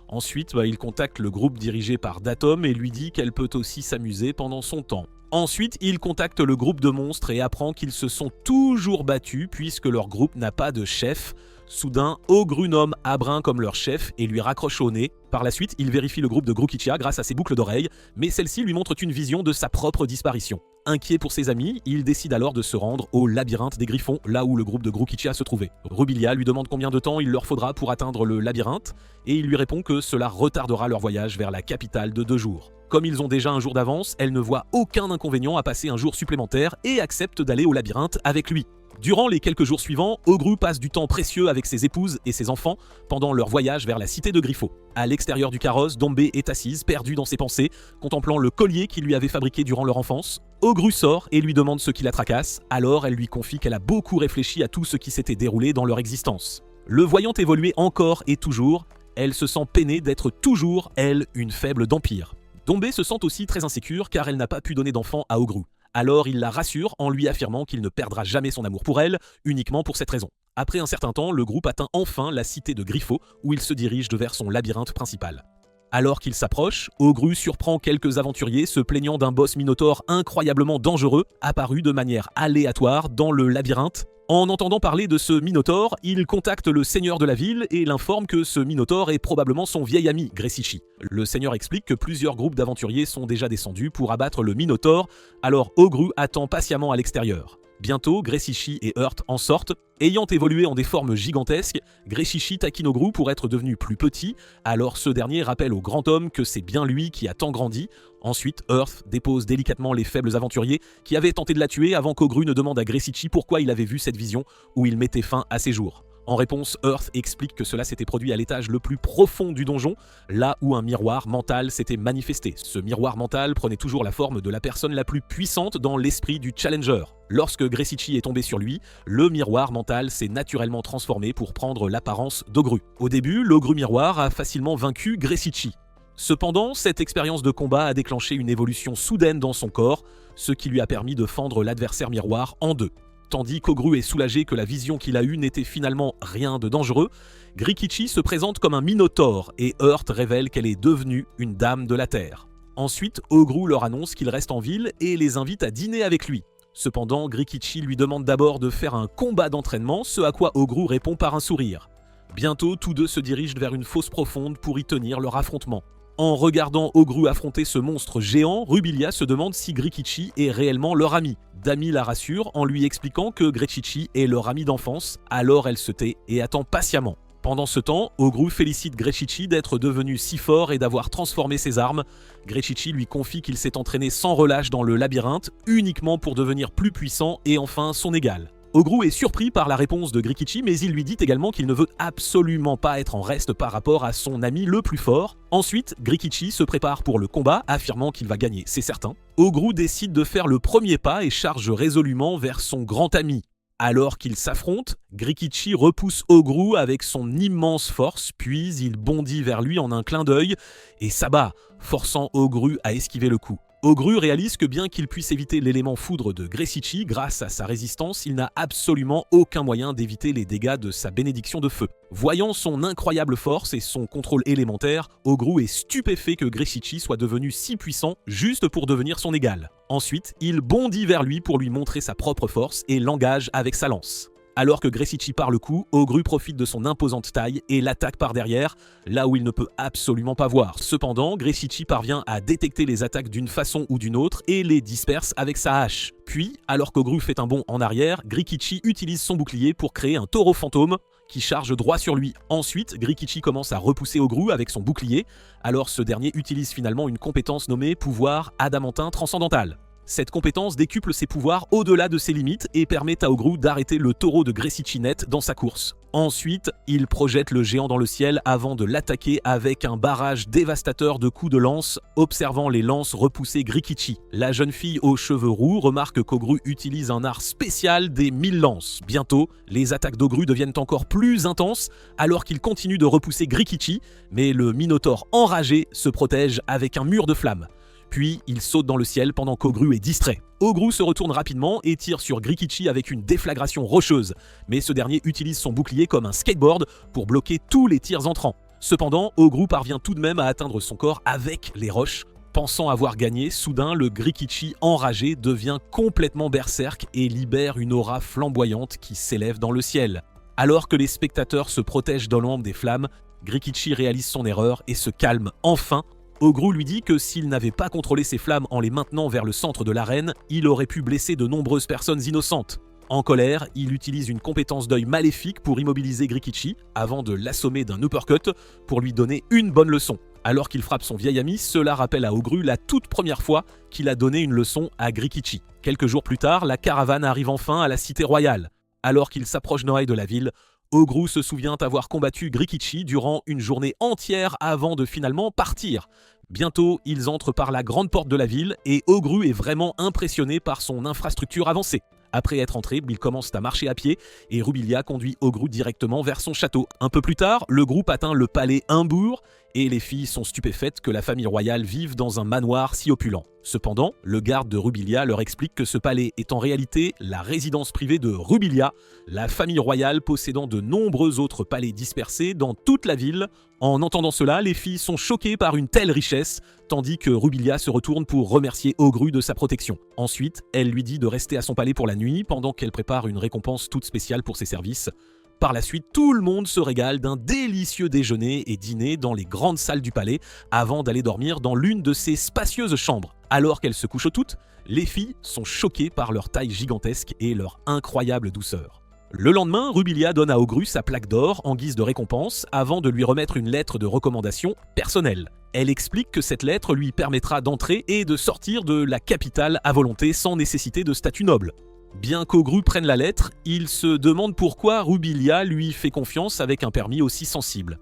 Ensuite, il contacte le groupe dirigé par Datom et lui dit qu'elle peut aussi s'amuser pendant son temps. Ensuite, il contacte le groupe de monstres et apprend qu'ils se sont toujours battus puisque leur groupe n'a pas de chef. Soudain, Ogru nomme Abrin comme leur chef et lui raccroche au nez. Par la suite, il vérifie le groupe de Grukichia grâce à ses boucles d'oreilles, mais celles-ci lui montrent une vision de sa propre disparition. Inquiet pour ses amis, il décide alors de se rendre au labyrinthe des Griffons, là où le groupe de Grukichia se trouvait. Rubilia lui demande combien de temps il leur faudra pour atteindre le labyrinthe, et il lui répond que cela retardera leur voyage vers la capitale de 2 jours. Comme ils ont déjà un jour d'avance, elle ne voit aucun inconvénient à passer un jour supplémentaire et accepte d'aller au labyrinthe avec lui. Durant les quelques jours suivants, Ogru passe du temps précieux avec ses épouses et ses enfants pendant leur voyage vers la cité de Griffo. À l'extérieur du carrosse, Dombé est assise, perdue dans ses pensées, contemplant le collier qu'il lui avait fabriqué durant leur enfance. Ogru sort et lui demande ce qui la tracasse, alors elle lui confie qu'elle a beaucoup réfléchi à tout ce qui s'était déroulé dans leur existence. Le voyant évoluer encore et toujours, elle se sent peinée d'être toujours, elle, une faible d'empire. Dombé se sent aussi très insécure car elle n'a pas pu donner d'enfant à Ogru. Alors il la rassure en lui affirmant qu'il ne perdra jamais son amour pour elle, uniquement pour cette raison. Après un certain temps, le groupe atteint enfin la cité de Griffo, où il se dirige vers son labyrinthe principal. Alors qu'il s'approche, Ogru surprend quelques aventuriers se plaignant d'un boss minotaure incroyablement dangereux, apparu de manière aléatoire dans le labyrinthe. En entendant parler de ce minotaure, il contacte le seigneur de la ville et l'informe que ce minotaure est probablement son vieil ami, Gressichi. Le seigneur explique que plusieurs groupes d'aventuriers sont déjà descendus pour abattre le minotaure, alors Ogru attend patiemment à l'extérieur. Bientôt, Gressichi et Hurt en sortent. Ayant évolué en des formes gigantesques, Gressichi taquine Ogru pour être devenu plus petit, alors ce dernier rappelle au grand homme que c'est bien lui qui a tant grandi. Ensuite, Earth dépose délicatement les faibles aventuriers qui avaient tenté de la tuer avant qu'Ogru ne demande à Gressichi pourquoi il avait vu cette vision où il mettait fin à ses jours. En réponse, Earth explique que cela s'était produit à l'étage le plus profond du donjon, là où un miroir mental s'était manifesté. Ce miroir mental prenait toujours la forme de la personne la plus puissante dans l'esprit du Challenger. Lorsque Gressichi est tombé sur lui, le miroir mental s'est naturellement transformé pour prendre l'apparence d'Ogru. Au début, l'Ogru miroir a facilement vaincu Gressichi. Cependant, cette expérience de combat a déclenché une évolution soudaine dans son corps, ce qui lui a permis de fendre l'adversaire miroir en deux. Tandis qu'Ogru est soulagé que la vision qu'il a eue n'était finalement rien de dangereux, Grikichi se présente comme un minotaure et Hurt révèle qu'elle est devenue une dame de la terre. Ensuite, Ogru leur annonce qu'il reste en ville et les invite à dîner avec lui. Cependant, Grikichi lui demande d'abord de faire un combat d'entraînement, ce à quoi Ogru répond par un sourire. Bientôt, tous deux se dirigent vers une fosse profonde pour y tenir leur affrontement. En regardant Ogru affronter ce monstre géant, Rubilia se demande si Grikichi est réellement leur ami. Dami la rassure en lui expliquant que Grechichi est leur ami d'enfance, alors elle se tait et attend patiemment. Pendant ce temps, Ogru félicite Grechichi d'être devenu si fort et d'avoir transformé ses armes. Grechichi lui confie qu'il s'est entraîné sans relâche dans le labyrinthe, uniquement pour devenir plus puissant et enfin son égal. Ogru est surpris par la réponse de Grechichi, mais il lui dit également qu'il ne veut absolument pas être en reste par rapport à son ami le plus fort. Ensuite, Grechichi se prépare pour le combat, affirmant qu'il va gagner, c'est certain. Ogru décide de faire le premier pas et charge résolument vers son grand ami. Alors qu'ils s'affrontent, Grechichi repousse Ogru avec son immense force, puis il bondit vers lui en un clin d'œil et s'abat, forçant Ogru à esquiver le coup. Ogru réalise que bien qu'il puisse éviter l'élément foudre de Grechichi, grâce à sa résistance, il n'a absolument aucun moyen d'éviter les dégâts de sa bénédiction de feu. Voyant son incroyable force et son contrôle élémentaire, Ogru est stupéfait que Grechichi soit devenu si puissant juste pour devenir son égal. Ensuite, il bondit vers lui pour lui montrer sa propre force et l'engage avec sa lance. Alors que Grechichi part le coup, Ogru profite de son imposante taille et l'attaque par derrière, là où il ne peut absolument pas voir. Cependant, Grechichi parvient à détecter les attaques d'une façon ou d'une autre et les disperse avec sa hache. Puis, alors qu'Ogru fait un bond en arrière, Grechichi utilise son bouclier pour créer un taureau fantôme qui charge droit sur lui. Ensuite, Grechichi commence à repousser Ogru avec son bouclier, alors ce dernier utilise finalement une compétence nommée pouvoir adamantin transcendantal. Cette compétence décuple ses pouvoirs au-delà de ses limites et permet à Ogru d'arrêter le taureau de Grechichi net dans sa course. Ensuite, il projette le géant dans le ciel avant de l'attaquer avec un barrage dévastateur de coups de lance, observant les lances repousser Grechichi. La jeune fille aux cheveux roux remarque qu'Ogru utilise un art spécial des 1000 lances. Bientôt, les attaques d'Ogru deviennent encore plus intenses alors qu'il continue de repousser Grechichi, mais le Minotaure enragé se protège avec un mur de flammes. Puis il saute dans le ciel pendant qu'Ogru est distrait. Ogru se retourne rapidement et tire sur Grechichi avec une déflagration rocheuse, mais ce dernier utilise son bouclier comme un skateboard pour bloquer tous les tirs entrants. Cependant, Ogru parvient tout de même à atteindre son corps avec les roches. Pensant avoir gagné, soudain le Grechichi enragé devient complètement berserk et libère une aura flamboyante qui s'élève dans le ciel. Alors que les spectateurs se protègent dans l'ombre des flammes, Grechichi réalise son erreur et se calme enfin. Ogru lui dit que s'il n'avait pas contrôlé ses flammes en les maintenant vers le centre de l'arène, il aurait pu blesser de nombreuses personnes innocentes. En colère, il utilise une compétence d'œil maléfique pour immobiliser Grechichi avant de l'assommer d'un uppercut pour lui donner une bonne leçon. Alors qu'il frappe son vieil ami, cela rappelle à Ogru la toute première fois qu'il a donné une leçon à Grechichi. Quelques jours plus tard, la caravane arrive enfin à la cité royale. Alors qu'il s'approche d'oreille de la ville, Ogru se souvient avoir combattu Grechichi durant une journée entière avant de finalement partir. Bientôt, ils entrent par la grande porte de la ville et Ogru est vraiment impressionné par son infrastructure avancée. Après être entré, ils commencent à marcher à pied et Rubilia conduit Ogru directement vers son château. Un peu plus tard, le groupe atteint le palais Imbourg et les filles sont stupéfaites que la famille royale vive dans un manoir si opulent. Cependant, le garde de Rubilia leur explique que ce palais est en réalité la résidence privée de Rubilia, la famille royale possédant de nombreux autres palais dispersés dans toute la ville. En entendant cela, les filles sont choquées par une telle richesse, tandis que Rubilia se retourne pour remercier Ogru de sa protection. Ensuite, elle lui dit de rester à son palais pour la nuit, pendant qu'elle prépare une récompense toute spéciale pour ses services. Par la suite, tout le monde se régale d'un délicieux déjeuner et dîner dans les grandes salles du palais, avant d'aller dormir dans l'une de ses spacieuses chambres. Alors qu'elles se couchent toutes, les filles sont choquées par leur taille gigantesque et leur incroyable douceur. Le lendemain, Rubilia donne à Ogru sa plaque d'or en guise de récompense avant de lui remettre une lettre de recommandation personnelle. Elle explique que cette lettre lui permettra d'entrer et de sortir de la capitale à volonté sans nécessité de statut noble. Bien qu'Ogru prenne la lettre, il se demande pourquoi Rubilia lui fait confiance avec un permis aussi sensible.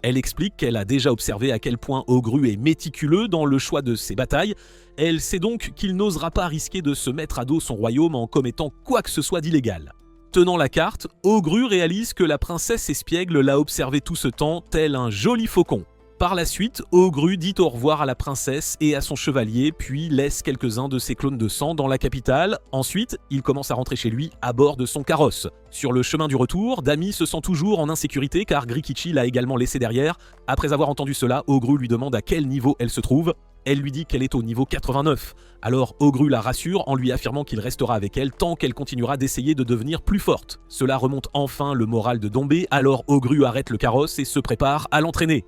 Elle explique qu'elle a déjà observé à quel point Ogru est méticuleux dans le choix de ses batailles. Elle sait donc qu'il n'osera pas risquer de se mettre à dos son royaume en commettant quoi que ce soit d'illégal. Tenant la carte, Ogru réalise que la princesse espiègle l'a observé tout ce temps tel un joli faucon. Par la suite, Ogru dit au revoir à la princesse et à son chevalier, puis laisse quelques-uns de ses clones de sang dans la capitale. Ensuite, il commence à rentrer chez lui à bord de son carrosse. Sur le chemin du retour, Dami se sent toujours en insécurité car Grechichi l'a également laissé derrière. Après avoir entendu cela, Ogru lui demande à quel niveau elle se trouve. Elle lui dit qu'elle est au niveau 89. Alors Ogru la rassure en lui affirmant qu'il restera avec elle tant qu'elle continuera d'essayer de devenir plus forte. Cela remonte enfin le moral de Dombé, alors Ogru arrête le carrosse et se prépare à l'entraîner.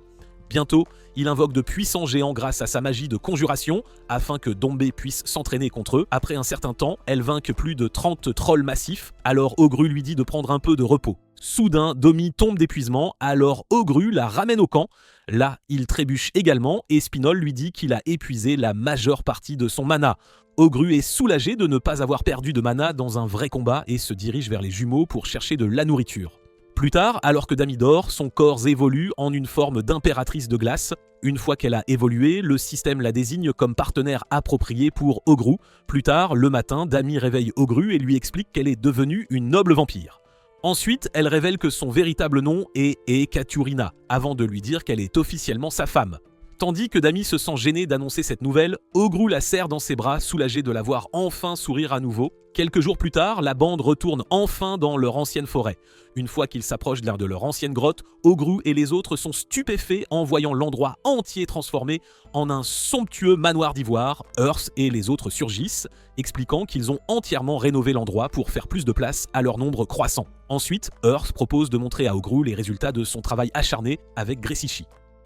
Bientôt, il invoque de puissants géants grâce à sa magie de conjuration afin que Dombé puisse s'entraîner contre eux. Après un certain temps, elle vainque plus de 30 trolls massifs, alors Ogru lui dit de prendre un peu de repos. Soudain, Domi tombe d'épuisement, alors Ogru la ramène au camp. Là, il trébuche également et Spinol lui dit qu'il a épuisé la majeure partie de son mana. Ogru est soulagé de ne pas avoir perdu de mana dans un vrai combat et se dirige vers les jumeaux pour chercher de la nourriture. Plus tard, alors que Dami dort, son corps évolue en une forme d'impératrice de glace. Une fois qu'elle a évolué, le système la désigne comme partenaire approprié pour Ogru. Plus tard, le matin, Dami réveille Ogru et lui explique qu'elle est devenue une noble vampire. Ensuite, elle révèle que son véritable nom est Ekaturina, avant de lui dire qu'elle est officiellement sa femme. Tandis que Dami se sent gêné d'annoncer cette nouvelle, Ogru la serre dans ses bras, soulagé de la voir enfin sourire à nouveau. Quelques jours plus tard, la bande retourne enfin dans leur ancienne forêt. Une fois qu'ils s'approchent de leur ancienne grotte, Ogru et les autres sont stupéfaits en voyant l'endroit entier transformé en un somptueux manoir d'ivoire. Earth et les autres surgissent, expliquant qu'ils ont entièrement rénové l'endroit pour faire plus de place à leur nombre croissant. Ensuite, Earth propose de montrer à Ogru les résultats de son travail acharné avec Gressichi.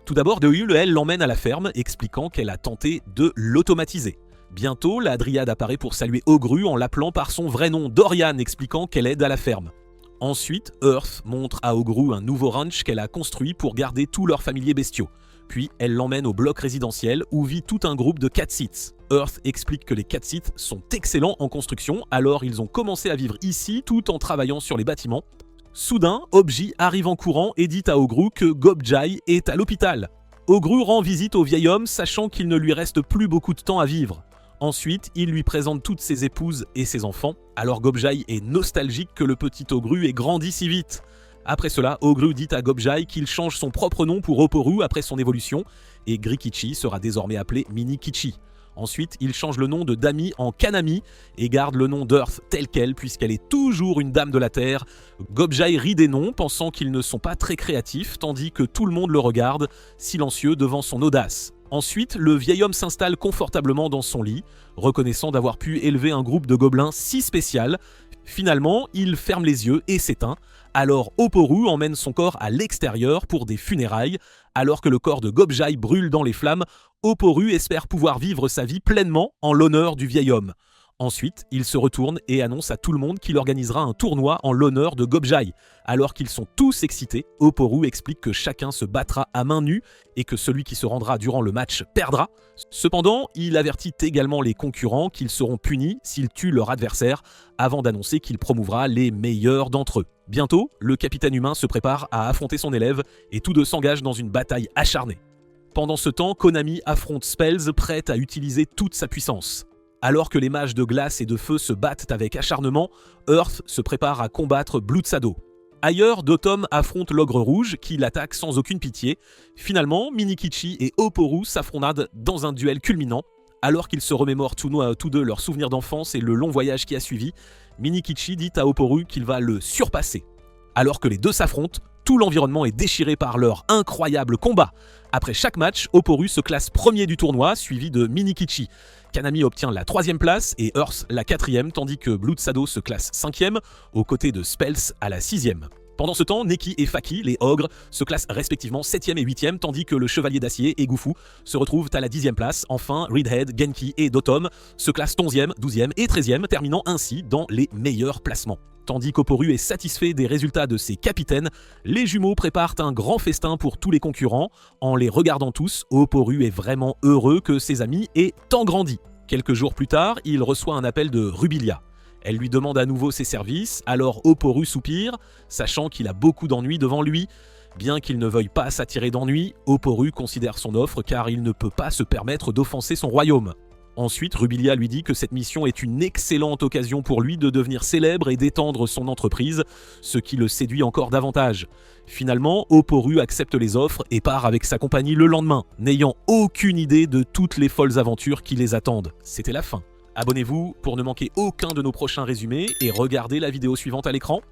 Tout d'abord, Deul, elle, l'emmène à la ferme, expliquant qu'elle a tenté de l'automatiser. Bientôt, la dryade apparaît pour saluer Ogru en l'appelant par son vrai nom, Dorian, expliquant qu'elle aide à la ferme. Ensuite, Earth montre à Ogru un nouveau ranch qu'elle a construit pour garder tous leurs familiers bestiaux. Puis, elle l'emmène au bloc résidentiel où vit tout un groupe de Catsits. Earth explique que les Catsits sont excellents en construction, alors ils ont commencé à vivre ici tout en travaillant sur les bâtiments. Soudain, Obji arrive en courant et dit à Ogru que Gobjai est à l'hôpital. Ogru rend visite au vieil homme, sachant qu'il ne lui reste plus beaucoup de temps à vivre. Ensuite, il lui présente toutes ses épouses et ses enfants, alors Gobjai est nostalgique que le petit Ogru ait grandi si vite. Après cela, Ogru dit à Gobjai qu'il change son propre nom pour Oporu après son évolution, et Grikichi sera désormais appelé Mini-Kichi. Ensuite, il change le nom de Dami en Kanami et garde le nom d'Earth tel quel puisqu'elle est toujours une dame de la terre. Gobjai rit des noms pensant qu'ils ne sont pas très créatifs tandis que tout le monde le regarde, silencieux devant son audace. Ensuite, le vieil homme s'installe confortablement dans son lit, reconnaissant d'avoir pu élever un groupe de gobelins si spécial. Finalement, il ferme les yeux et s'éteint. Alors Oporu emmène son corps à l'extérieur pour des funérailles. Alors que le corps de Gobjai brûle dans les flammes, Oporu espère pouvoir vivre sa vie pleinement en l'honneur du vieil homme. Ensuite, il se retourne et annonce à tout le monde qu'il organisera un tournoi en l'honneur de Gobjai. Alors qu'ils sont tous excités, Oporu explique que chacun se battra à main nue et que celui qui se rendra durant le match perdra. Cependant, il avertit également les concurrents qu'ils seront punis s'ils tuent leur adversaire, avant d'annoncer qu'il promouvra les meilleurs d'entre eux. Bientôt, le capitaine humain se prépare à affronter son élève et tous deux s'engagent dans une bataille acharnée. Pendant ce temps, Konami affronte Spells, prête à utiliser toute sa puissance. Alors que les mages de glace et de feu se battent avec acharnement, Earth se prépare à combattre Bloodsado. Ailleurs, Dotom affronte l'ogre rouge qui l'attaque sans aucune pitié. Finalement, Minikichi et Oporu s'affrontent dans un duel culminant. Alors qu'ils se remémorent tous deux leurs souvenirs d'enfance et le long voyage qui a suivi, Minikichi dit à Oporu qu'il va le surpasser. Alors que les deux s'affrontent, tout l'environnement est déchiré par leur incroyable combat. Après chaque match, Oporu se classe premier du tournoi, suivi de Minikichi. Kanami obtient la 3e place et Earth la 4e, tandis que Bloodsado se classe 5e, aux côtés de Spells à la 6e. Pendant ce temps, Neki et Faki, les ogres, se classent respectivement 7e et 8e, tandis que le chevalier d'acier et Gufu se retrouvent à la 10e place. Enfin, Reedhead, Genki et Dotom se classent 11e, 12e et 13e, terminant ainsi dans les meilleurs placements. Tandis qu'Oporu est satisfait des résultats de ses capitaines, les jumeaux préparent un grand festin pour tous les concurrents. En les regardant tous, Oporu est vraiment heureux que ses amis aient tant grandi. Quelques jours plus tard, il reçoit un appel de Rubilia. Elle lui demande à nouveau ses services, alors Oporu soupire, sachant qu'il a beaucoup d'ennuis devant lui. Bien qu'il ne veuille pas s'attirer d'ennuis, Oporu considère son offre car il ne peut pas se permettre d'offenser son royaume. Ensuite, Rubilia lui dit que cette mission est une excellente occasion pour lui de devenir célèbre et d'étendre son entreprise, ce qui le séduit encore davantage. Finalement, Oporu accepte les offres et part avec sa compagnie le lendemain, n'ayant aucune idée de toutes les folles aventures qui les attendent. C'était la fin. Abonnez-vous pour ne manquer aucun de nos prochains résumés et regardez la vidéo suivante à l'écran.